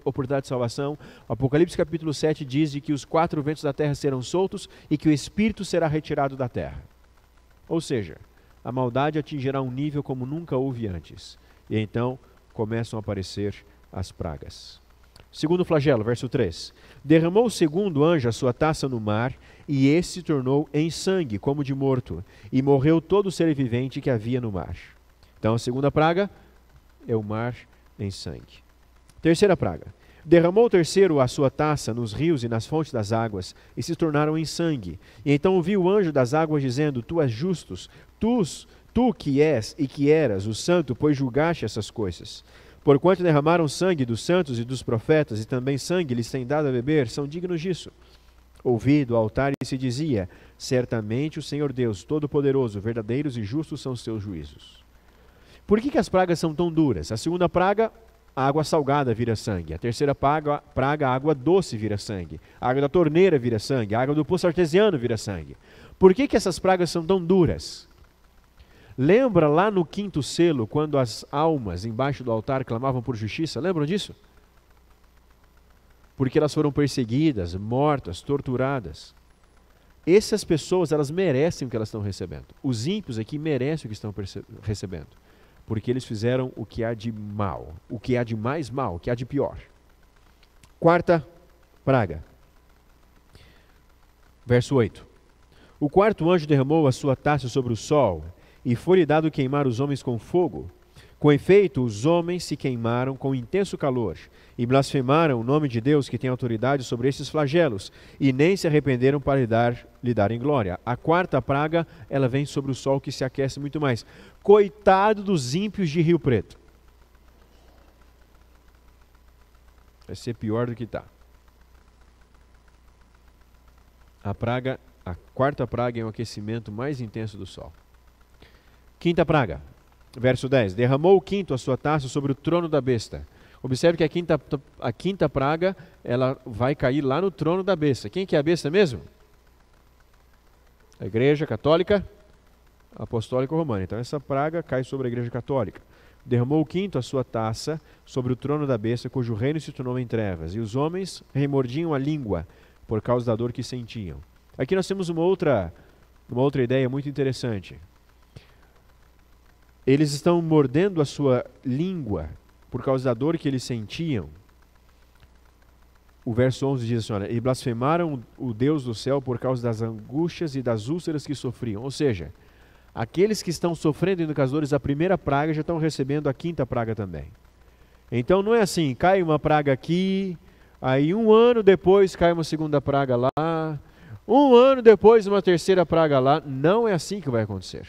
oportunidade de salvação. O Apocalipse capítulo 7 diz de que os 4 ventos da terra serão soltos e que o Espírito será retirado da terra. Ou seja, a maldade atingirá um nível como nunca houve antes. E então começam a aparecer as pragas. Segundo flagelo, verso 3. Derramou o segundo anjo a sua taça no mar, e esse se tornou em sangue, como de morto, e morreu todo o ser vivente que havia no mar. Então a segunda praga é o mar em sangue. Terceira praga. Derramou o terceiro a sua taça nos rios e nas fontes das águas, e se tornaram em sangue. E então ouviu o anjo das águas dizendo: Tu és justos, tu que és e que eras o santo, pois julgaste essas coisas. Porquanto derramaram sangue dos santos e dos profetas, e também sangue lhes tem dado a beber, são dignos disso. Ouvi do altar e se dizia: certamente o Senhor Deus Todo-Poderoso, verdadeiros e justos são os seus juízos. Por que as pragas são tão duras? A segunda praga, a água salgada vira sangue. A terceira praga, a água doce vira sangue. A água da torneira vira sangue. A água do poço artesiano vira sangue. Por que essas pragas são tão duras? Lembra lá no 5º selo, quando as almas embaixo do altar clamavam por justiça? Lembram disso? Porque elas foram perseguidas, mortas, torturadas. Essas pessoas, elas merecem o que elas estão recebendo. Os ímpios aqui merecem o que estão recebendo. Porque eles fizeram o que há de mal, o que há de mais mal, o que há de pior. Quarta praga. Verso 8. O quarto anjo derramou a sua taça sobre o sol, e foi-lhe dado queimar os homens com fogo. Com efeito, os homens se queimaram com intenso calor, e blasfemaram o nome de Deus, que tem autoridade sobre estes flagelos, e nem se arrependeram para lhe darem glória. A quarta praga, ela vem sobre o sol, que se aquece muito mais. Coitado dos ímpios de Rio Preto. Vai ser pior do que está. A quarta praga é o aquecimento mais intenso do sol. Quinta praga, verso 10. Derramou o quinto a sua taça sobre o trono da besta. Observe que a quinta praga, ela vai cair lá no trono da besta. Quem que é a besta mesmo? A Igreja Católica Apostólica Romana. Então essa praga cai sobre a Igreja Católica. Derramou o quinto a sua taça sobre o trono da besta, cujo reino se tornou em trevas. E os homens remordiam a língua por causa da dor que sentiam. Aqui nós temos uma outra ideia muito interessante. Eles estão mordendo a sua língua por causa da dor que eles sentiam. O verso 11 diz assim, olha, e blasfemaram o Deus do céu por causa das angústias e das úlceras que sofriam. Ou seja, aqueles que estão sofrendo indo com as dores da primeira praga já estão recebendo a quinta praga também. Então não é assim, cai uma praga aqui, aí um ano depois cai uma segunda praga lá, um ano depois uma terceira praga lá. Não é assim que vai acontecer.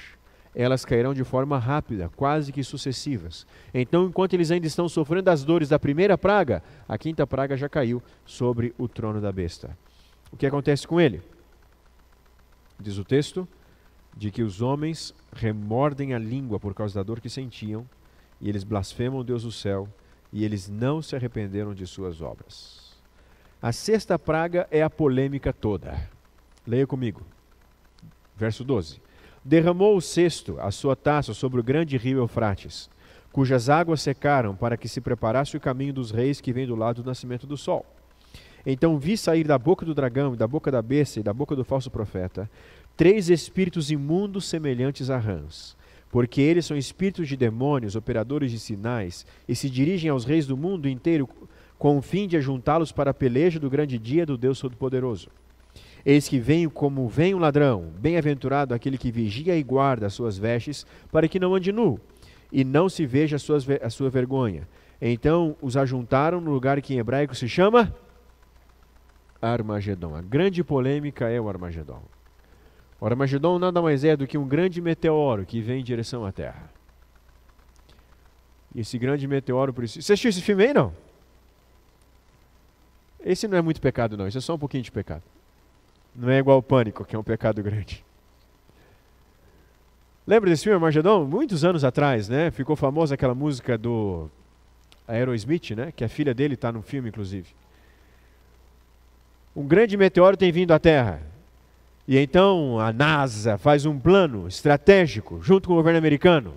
Elas cairão de forma rápida, quase que sucessivas. Então, enquanto eles ainda estão sofrendo as dores da primeira praga, a quinta praga já caiu sobre o trono da besta. O que acontece com ele? Diz o texto, de que os homens remordem a língua por causa da dor que sentiam, e eles blasfemam o Deus do céu, e eles não se arrependeram de suas obras. A sexta praga é a polêmica toda. Leia comigo. Verso 12. Derramou o sexto a sua taça sobre o grande rio Eufrates, cujas águas secaram para que se preparasse o caminho dos reis que vem do lado do nascimento do sol. Então vi sair da boca do dragão e da boca da besta e da boca do falso profeta 3 espíritos imundos semelhantes a rãs, porque eles são espíritos de demônios, operadores de sinais, e se dirigem aos reis do mundo inteiro com o fim de ajuntá-los para a peleja do grande dia do Deus Todo-Poderoso. Eis que venho como vem um ladrão, bem-aventurado aquele que vigia e guarda as suas vestes, para que não ande nu, e não se veja a sua vergonha. Então os ajuntaram no lugar que em hebraico se chama Armagedon. A grande polêmica é o Armagedon. O Armagedon nada mais é do que um grande meteoro que vem em direção à Terra. E esse grande meteoro precisa... Você assistiu esse filme aí, não? Esse não é muito pecado, não. Isso é só um pouquinho de pecado. Não é igual ao Pânico, que é um pecado grande. Lembra desse filme, Armagedon? Muitos anos atrás, né? Ficou famosa aquela música do Aerosmith, né? Que a filha dele está no filme, inclusive. Um grande meteoro tem vindo à Terra. E então a NASA faz um plano estratégico, junto com o governo americano.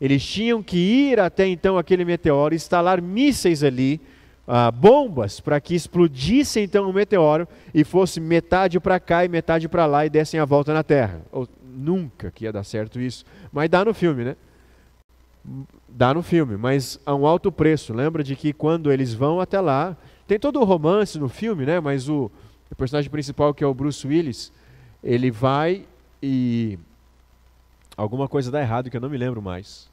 Eles tinham que ir até então aquele meteoro, instalar mísseis ali, bombas, para que explodisse então o meteoro e fosse metade para cá e metade para lá e dessem a volta na Terra. Nunca que ia dar certo isso, mas dá no filme, né? Dá no filme, mas a um alto preço. Lembra de que quando eles vão até lá, tem todo o romance no filme, né? Mas o personagem principal, que é o Bruce Willis, ele vai e alguma coisa dá errado que eu não me lembro mais.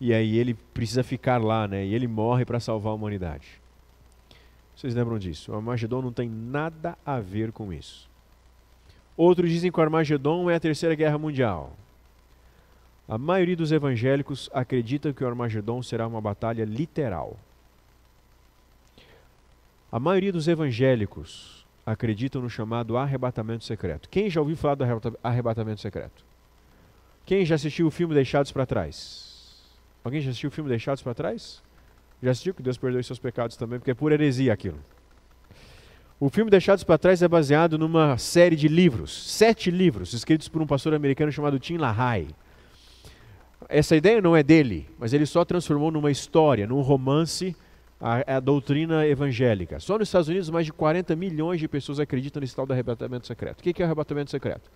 E aí ele precisa ficar lá, né? E ele morre para salvar a humanidade. Vocês lembram disso? O Armagedon não tem nada a ver com isso. Outros dizem que o Armagedon é a Terceira Guerra Mundial. A maioria dos evangélicos acredita que o Armagedon será uma batalha literal. A maioria dos evangélicos acreditam no chamado arrebatamento secreto. Quem já ouviu falar do arrebatamento secreto? Quem já assistiu o filme Deixados para Trás? Alguém já assistiu o filme Deixados para Trás? Já assistiu? Que Deus perdoe seus pecados também, porque é pura heresia aquilo. O filme Deixados para Trás é baseado numa série de livros, 7 livros, escritos por um pastor americano chamado Tim LaHaye. Essa ideia não é dele, mas ele só transformou numa história, num romance, a doutrina evangélica. Só nos Estados Unidos, mais de 40 milhões de pessoas acreditam nesse tal do arrebatamento secreto. O que é o arrebatamento secreto?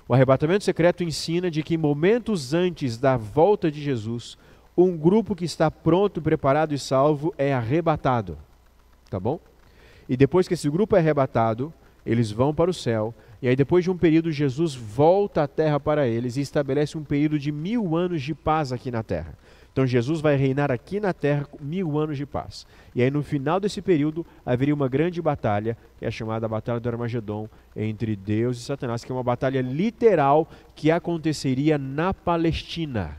O arrebatamento secreto ensina de que momentos antes da volta de Jesus, um grupo que está pronto, preparado e salvo é arrebatado. Tá bom? E depois que esse grupo é arrebatado, eles vão para o céu. E aí depois de um período, Jesus volta à terra para eles e estabelece um período de 1000 anos de paz aqui na terra. Então Jesus vai reinar aqui na terra com 1000 anos de paz. E aí no final desse período haveria uma grande batalha, que é chamada Batalha do Armagedon, entre Deus e Satanás, que é uma batalha literal que aconteceria na Palestina.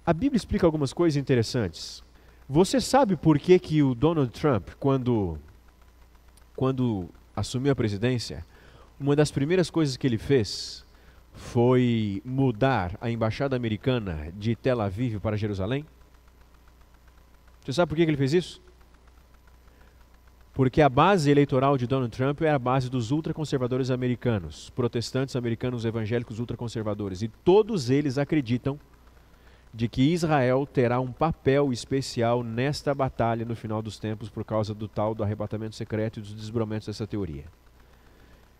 A Bíblia explica algumas coisas interessantes. Você sabe por que que o Donald Trump, quando assumiu a presidência, uma das primeiras coisas que ele fez foi mudar a embaixada americana de Tel Aviv para Jerusalém? Você sabe por que ele fez isso? Porque a base eleitoral de Donald Trump é a base dos ultraconservadores americanos, protestantes americanos evangélicos ultraconservadores, e todos eles acreditam de que Israel terá um papel especial nesta batalha no final dos tempos por causa do tal do arrebatamento secreto e dos desdobramentos dessa teoria.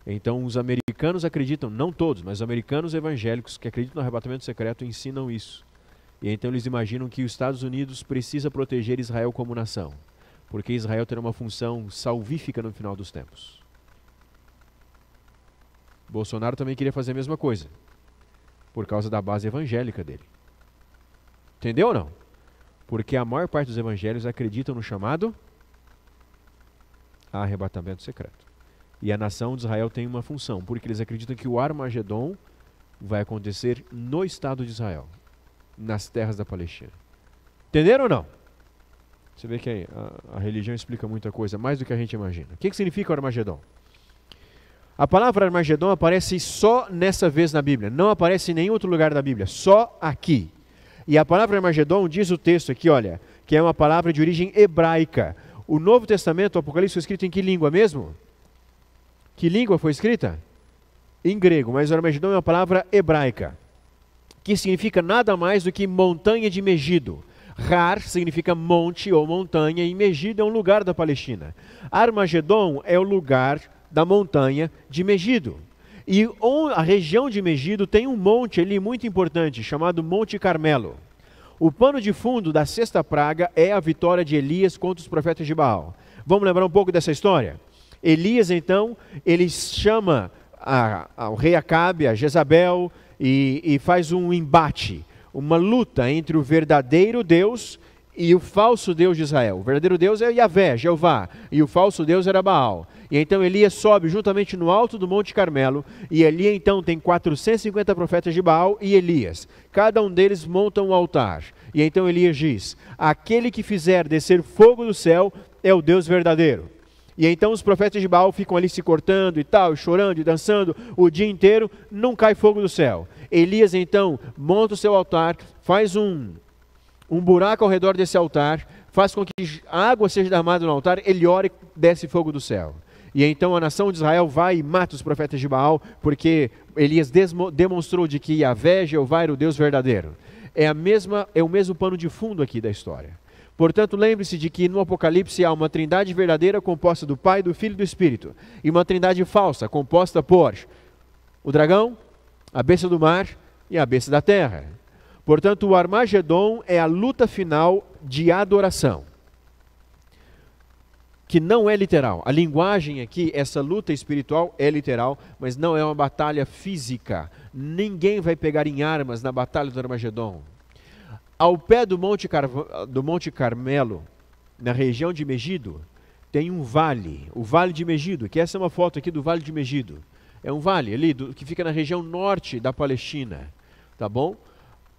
Então os americanos acreditam, não todos, mas os americanos evangélicos que acreditam no arrebatamento secreto ensinam isso. E então eles imaginam que os Estados Unidos precisa proteger Israel como nação, porque Israel terá uma função salvífica no final dos tempos. Bolsonaro também queria fazer a mesma coisa, por causa da base evangélica dele. Entendeu ou não? Porque a maior parte dos evangélicos acreditam no chamado arrebatamento secreto. E a nação de Israel tem uma função, porque eles acreditam que o Armagedon vai acontecer no Estado de Israel, nas terras da Palestina. Entenderam ou não? Você vê que a religião explica muita coisa, mais do que a gente imagina. O que significa o Armagedon? A palavra Armagedon aparece só nessa vez na Bíblia, não aparece em nenhum outro lugar da Bíblia, só aqui. E a palavra Armagedon diz o texto aqui, olha, que é uma palavra de origem hebraica. O Novo Testamento, o Apocalipse, foi escrito em que língua mesmo? Que língua foi escrita? Em grego, mas o Armagedon é uma palavra hebraica, que significa nada mais do que montanha de Megido. Har significa monte ou montanha, e Megido é um lugar da Palestina. Armagedon é o lugar da montanha de Megido. E a região de Megido tem um monte ali muito importante, chamado Monte Carmelo. O pano de fundo da sexta praga é a vitória de Elias contra os profetas de Baal. Vamos lembrar um pouco dessa história? Elias, então, ele chama ao rei Acabe, a Jezabel, e faz um embate. uma luta entre o verdadeiro Deus e o falso Deus de Israel. O verdadeiro Deus é Yahvé, Jeová, e o falso Deus era Baal. E então Elias sobe juntamente no alto do Monte Carmelo, e ali então tem 450 profetas de Baal e Elias. Cada um deles monta um altar. E então Elias diz: aquele que fizer descer fogo do céu é o Deus verdadeiro. E então os profetas de Baal ficam ali se cortando e tal, chorando e dançando o dia inteiro, não cai fogo do céu. Elias então monta o seu altar, faz um buraco ao redor desse altar, faz com que a água seja derramada no altar, ele ora e desce fogo do céu. E então a nação de Israel vai e mata os profetas de Baal, porque Elias demonstrou de que Yahvé, Jeová, era o Deus verdadeiro. É o mesmo pano de fundo aqui da história. Portanto, lembre-se de que no Apocalipse há uma trindade verdadeira composta do Pai, do Filho e do Espírito, e uma trindade falsa composta por o dragão, a besta do mar e a besta da terra. Portanto, o Armagedon é a luta final de adoração, que não é literal. A linguagem aqui, essa luta espiritual é literal, mas não é uma batalha física. Ninguém vai pegar em armas na batalha do Armagedon. Ao pé do Monte Carmelo, na região de Megido, tem um vale, o Vale de Megido, que essa é uma foto aqui do Vale de Megido. É um vale ali que fica na região norte da Palestina, tá bom?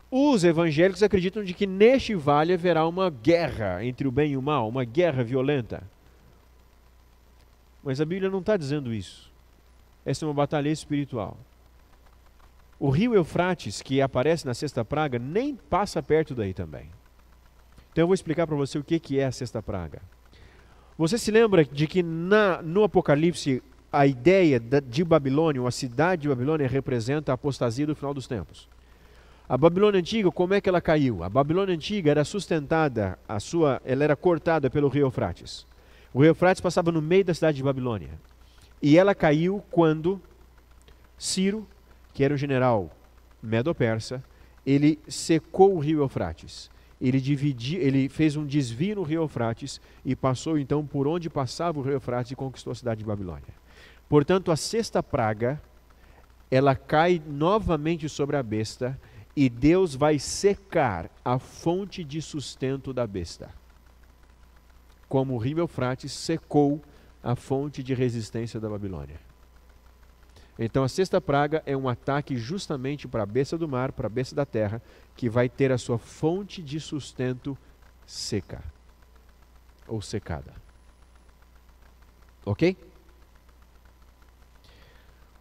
Os evangélicos acreditam de que neste vale haverá uma guerra entre o bem e o mal, uma guerra violenta. Mas a Bíblia não está dizendo isso. Essa é uma batalha espiritual. O rio Eufrates, que aparece na sexta praga, nem passa perto daí também. Então eu vou explicar para você o que é a sexta praga. Você se lembra de que no Apocalipse a ideia de Babilônia, a cidade de Babilônia, representa a apostasia do final dos tempos. A Babilônia antiga, como é que ela caiu? A Babilônia antiga era sustentada, ela era cortada pelo rio Eufrates. O rio Eufrates passava no meio da cidade de Babilônia. E ela caiu quando Ciro, que era um general medo-persa, ele secou o rio Eufrates. Ele fez um desvio no rio Eufrates e passou então por onde passava o rio Eufrates e conquistou a cidade de Babilônia. Portanto, a sexta praga, ela cai novamente sobre a besta e Deus vai secar a fonte de sustento da besta, como o rio Eufrates secou a fonte de resistência da Babilônia. Então a sexta praga é um ataque justamente para a besta do mar, para a besta da terra, que vai ter a sua fonte de sustento seca, ou secada. Ok?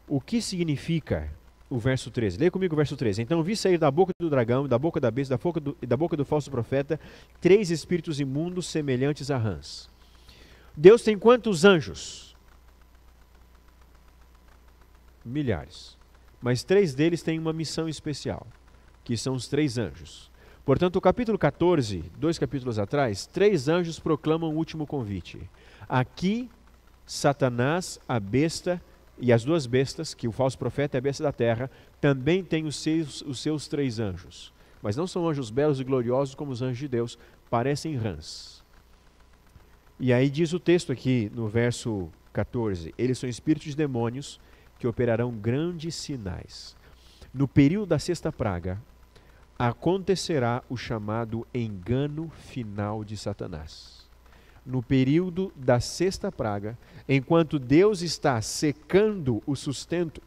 O que significa o verso 13? Leia comigo o verso 13. Então vi sair da boca do dragão, da boca da besta, da boca do falso profeta, 3 espíritos imundos semelhantes a rãs. Deus tem quantos anjos? Milhares. Mas 3 deles têm uma missão especial, que são os 3 anjos. Portanto, o capítulo 14, 2 capítulos atrás, 3 anjos proclamam o último convite. Aqui, Satanás, a besta e as 2 bestas, que o falso profeta é a besta da terra, também têm os seus 3 anjos. Mas não são anjos belos e gloriosos como os anjos de Deus, parecem rãs. E aí diz o texto aqui no verso 14, eles são espíritos de demônios que operarão grandes sinais. No período da sexta praga, acontecerá o chamado engano final de Satanás. No período da sexta praga, enquanto Deus está secando o sustento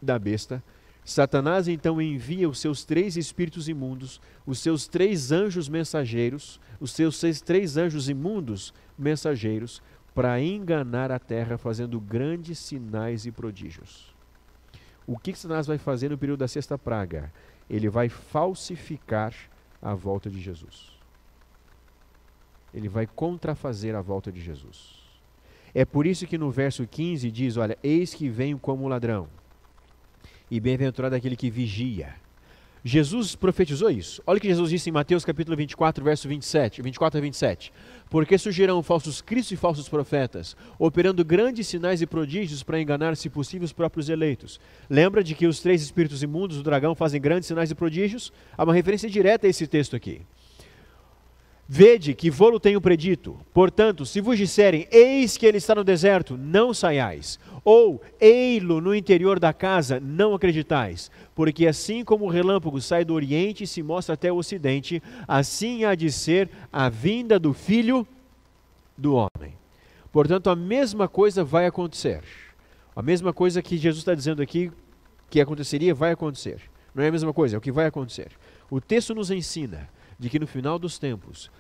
da besta, Satanás então envia os seus 3 espíritos imundos, os seus 3 anjos mensageiros, os seus 3 anjos imundos mensageiros, para enganar a terra, fazendo grandes sinais e prodígios. O que Satanás vai fazer no período da sexta praga? Ele vai falsificar a volta de Jesus. Ele vai contrafazer a volta de Jesus. É por isso que no verso 15 diz, olha, eis que venho como ladrão, e bem-aventurado aquele que vigia. Jesus profetizou isso. Olha o que Jesus disse em Mateus capítulo 24, verso 24 a 27. Porque surgirão falsos cristos e falsos profetas, operando grandes sinais e prodígios para enganar, se possível, os próprios eleitos. Lembra de que os 3 espíritos imundos do dragão fazem grandes sinais e prodígios? Há uma referência direta a esse texto aqui. Vede que vô-lo tenho predito. Portanto, se vos disserem, eis que ele está no deserto, não saiais. Ou, ei-lo no interior da casa, não acreditais. Porque assim como o relâmpago sai do oriente e se mostra até o ocidente, assim há de ser a vinda do Filho do Homem. Portanto, a mesma coisa vai acontecer. A mesma coisa que Jesus está dizendo aqui, que aconteceria, vai acontecer. Não é a mesma coisa, é o que vai acontecer. O texto nos ensina de que no final dos tempos,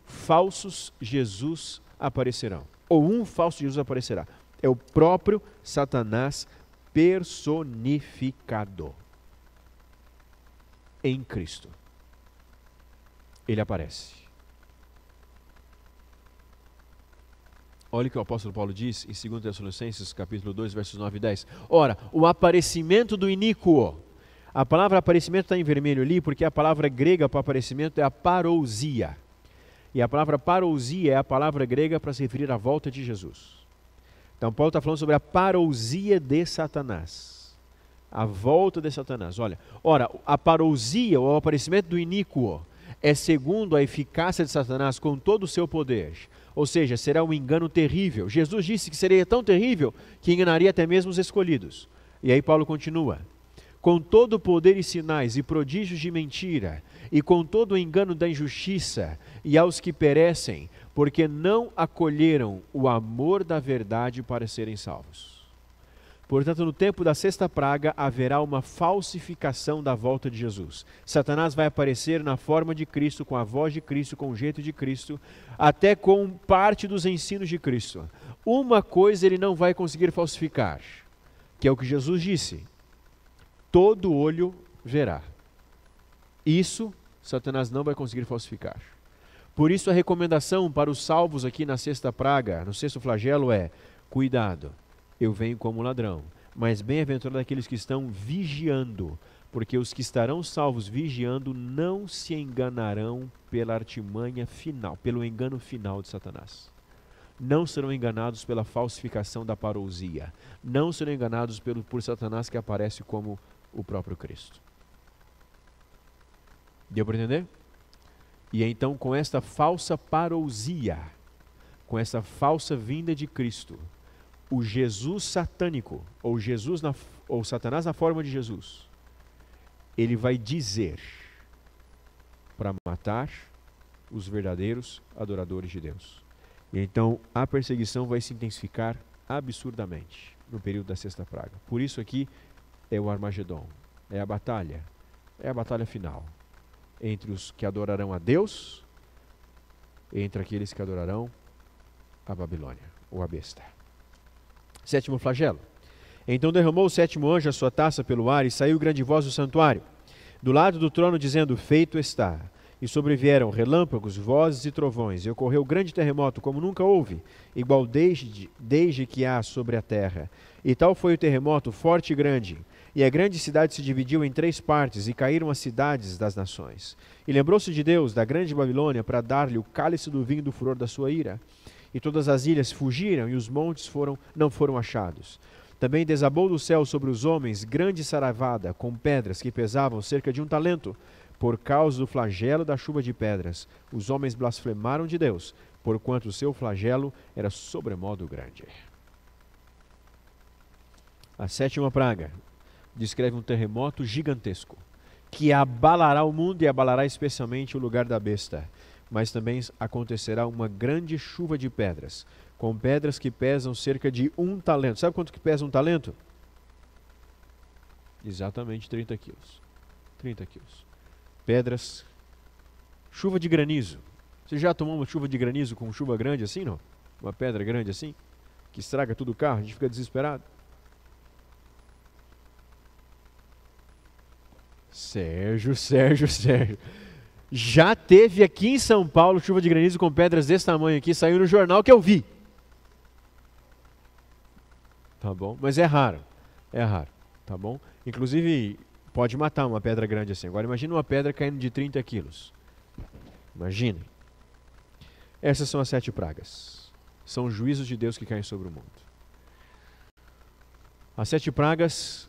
falsos Jesus aparecerão. Ou um falso Jesus aparecerá. É o próprio Satanás personificado em Cristo. Ele aparece. Olha o que o apóstolo Paulo diz em 2 Tessalonicenses, capítulo 2, versos 9 e 10. Ora, o aparecimento do iníquo. A palavra aparecimento está em vermelho ali, porque a palavra grega para aparecimento é a parousia. E a palavra parousia é a palavra grega para se referir à volta de Jesus. Então Paulo está falando sobre a parousia de Satanás. A volta de Satanás. Ora, a parousia, ou o aparecimento do iníquo, é segundo a eficácia de Satanás com todo o seu poder. Ou seja, será um engano terrível. Jesus disse que seria tão terrível que enganaria até mesmo os escolhidos. E aí Paulo continua. Com todo o poder e sinais e prodígios de mentira, e com todo o engano da injustiça, e aos que perecem, porque não acolheram o amor da verdade para serem salvos. Portanto, no tempo da sexta praga, haverá uma falsificação da volta de Jesus. Satanás vai aparecer na forma de Cristo, com a voz de Cristo, com o jeito de Cristo, até com parte dos ensinos de Cristo. Uma coisa ele não vai conseguir falsificar, que é o que Jesus disse. Todo olho verá. Isso Satanás não vai conseguir falsificar. Por isso a recomendação para os salvos aqui na sexta praga, no sexto flagelo é: cuidado, eu venho como ladrão, mas bem-aventurado aqueles que estão vigiando, porque os que estarão salvos vigiando não se enganarão pela artimanha final, pelo engano final de Satanás. Não serão enganados pela falsificação da parousia. Não serão enganados por Satanás que aparece como o próprio Cristo. Deu para entender? E então, com esta falsa parousia, com essa falsa vinda de Cristo, o Jesus satânico, ou Satanás na forma de Jesus, ele vai dizer para matar os verdadeiros adoradores de Deus. E então a perseguição vai se intensificar absurdamente no período da sexta praga. Por isso aqui é o Armagedon, é a batalha final entre os que adorarão a Deus e entre aqueles que adorarão a Babilônia, ou a besta. Sétimo flagelo. Então derramou o sétimo anjo a sua taça pelo ar e saiu grande voz do santuário, do lado do trono, dizendo: feito está. E sobrevieram relâmpagos, vozes e trovões, e ocorreu grande terremoto, como nunca houve, igual desde que há sobre a terra. E tal foi o terremoto, forte e grande. E a grande cidade se dividiu em 3 partes, e caíram as cidades das nações. E lembrou-se de Deus, da grande Babilônia, para dar-lhe o cálice do vinho do furor da sua ira. E todas as ilhas fugiram, e os montes não foram achados. Também desabou do céu sobre os homens grande saravada, com pedras que pesavam cerca de 1 talento. Por causa do flagelo da chuva de pedras, os homens blasfemaram de Deus, porquanto o seu flagelo era sobremodo grande. A sétima praga descreve um terremoto gigantesco, que abalará o mundo e abalará especialmente o lugar da besta. Mas também acontecerá uma grande chuva de pedras, com pedras que pesam cerca de 1 talento. Sabe quanto que pesa 1 talento? Exatamente 30 quilos. 30 quilos. Pedras, chuva de granizo. Você já tomou uma chuva de granizo com chuva grande assim, não? Uma pedra grande assim, que estraga tudo o carro, a gente fica desesperado. Sérgio. Já teve aqui em São Paulo chuva de granizo com pedras desse tamanho aqui, saiu no jornal que eu vi. Tá bom? Mas é raro, tá bom? Inclusive, pode matar uma pedra grande assim. Agora imagine uma pedra caindo de 30 quilos. Imagine. Essas são as 7 pragas. São os juízos de Deus que caem sobre o mundo. As 7 pragas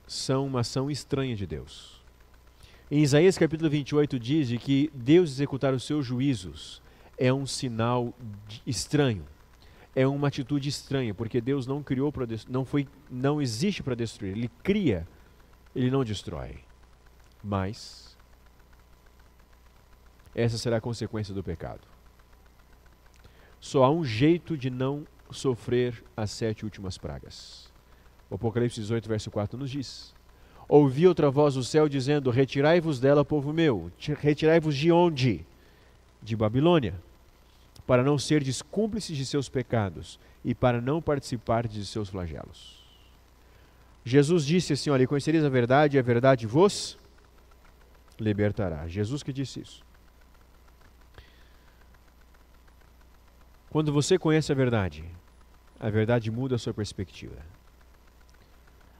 são uma ação estranha de Deus. Em Isaías capítulo 28 diz de que Deus executar os seus juízos é um sinal estranho. É uma atitude estranha, porque Deus não criou para não existe para destruir. Ele cria, ele não destrói. Mas essa será a consequência do pecado. Só há um jeito de não sofrer as 7 últimas pragas. O Apocalipse 18, verso 4 nos diz: ouvi outra voz do céu dizendo: retirai-vos dela, povo meu. Retirai-vos de onde? De Babilônia, para não serdes cúmplices de seus pecados e para não participardes de seus flagelos. Jesus disse assim: olha, conhecereis a verdade vos libertará. Jesus que disse isso. Quando você conhece a verdade muda a sua perspectiva.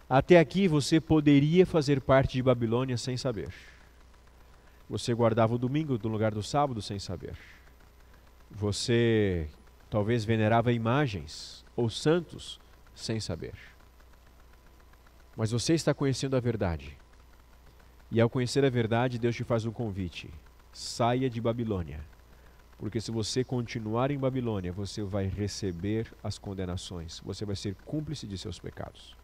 Até aqui você poderia fazer parte de Babilônia sem saber. Você guardava o domingo no lugar do sábado sem saber. Você talvez venerava imagens ou santos sem saber. Mas você está conhecendo a verdade. E ao conhecer a verdade, Deus te faz um convite: saia de Babilônia. Porque se você continuar em Babilônia, você vai receber as condenações. Você vai ser cúmplice de seus pecados.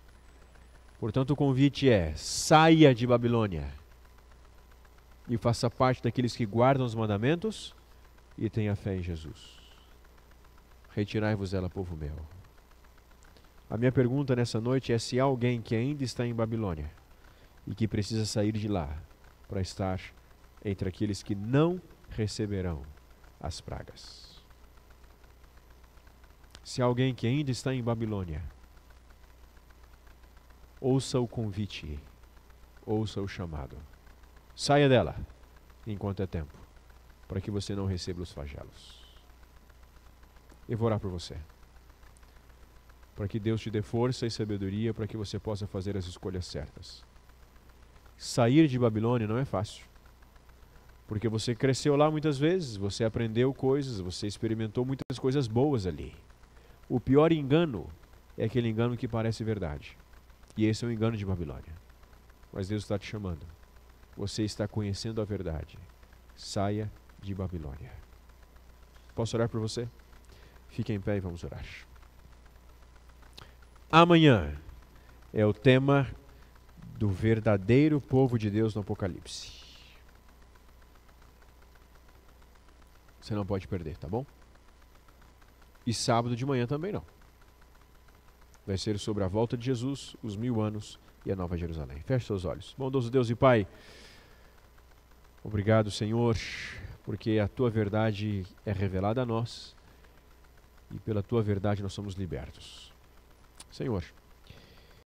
Portanto, o convite é: saia de Babilônia e faça parte daqueles que guardam os mandamentos e tenha fé em Jesus. Retirai-vos dela, povo meu. A minha pergunta nessa noite é se há alguém que ainda está em Babilônia e que precisa sair de lá para estar entre aqueles que não receberão as pragas. Se há alguém que ainda está em Babilônia, ouça o convite, ouça o chamado. Saia dela enquanto é tempo, para que você não receba os flagelos. Eu vou orar por você, para que Deus te dê força e sabedoria para que você possa fazer as escolhas certas. Sair de Babilônia não é fácil, porque você cresceu lá muitas vezes, você aprendeu coisas, você experimentou muitas coisas boas ali. O pior engano é aquele engano que parece verdade. E esse é o engano de Babilônia. Mas Deus está te chamando. Você está conhecendo a verdade. Saia de Babilônia. Posso orar por você? Fique em pé e vamos orar. Amanhã é o tema do verdadeiro povo de Deus no Apocalipse. Você não pode perder, tá bom? E sábado de manhã também não. Vai ser sobre a volta de Jesus, os 1000 anos e a Nova Jerusalém. Feche seus olhos. Bondoso Deus e Pai, obrigado, Senhor, porque a Tua verdade é revelada a nós e pela Tua verdade nós somos libertos. Senhor,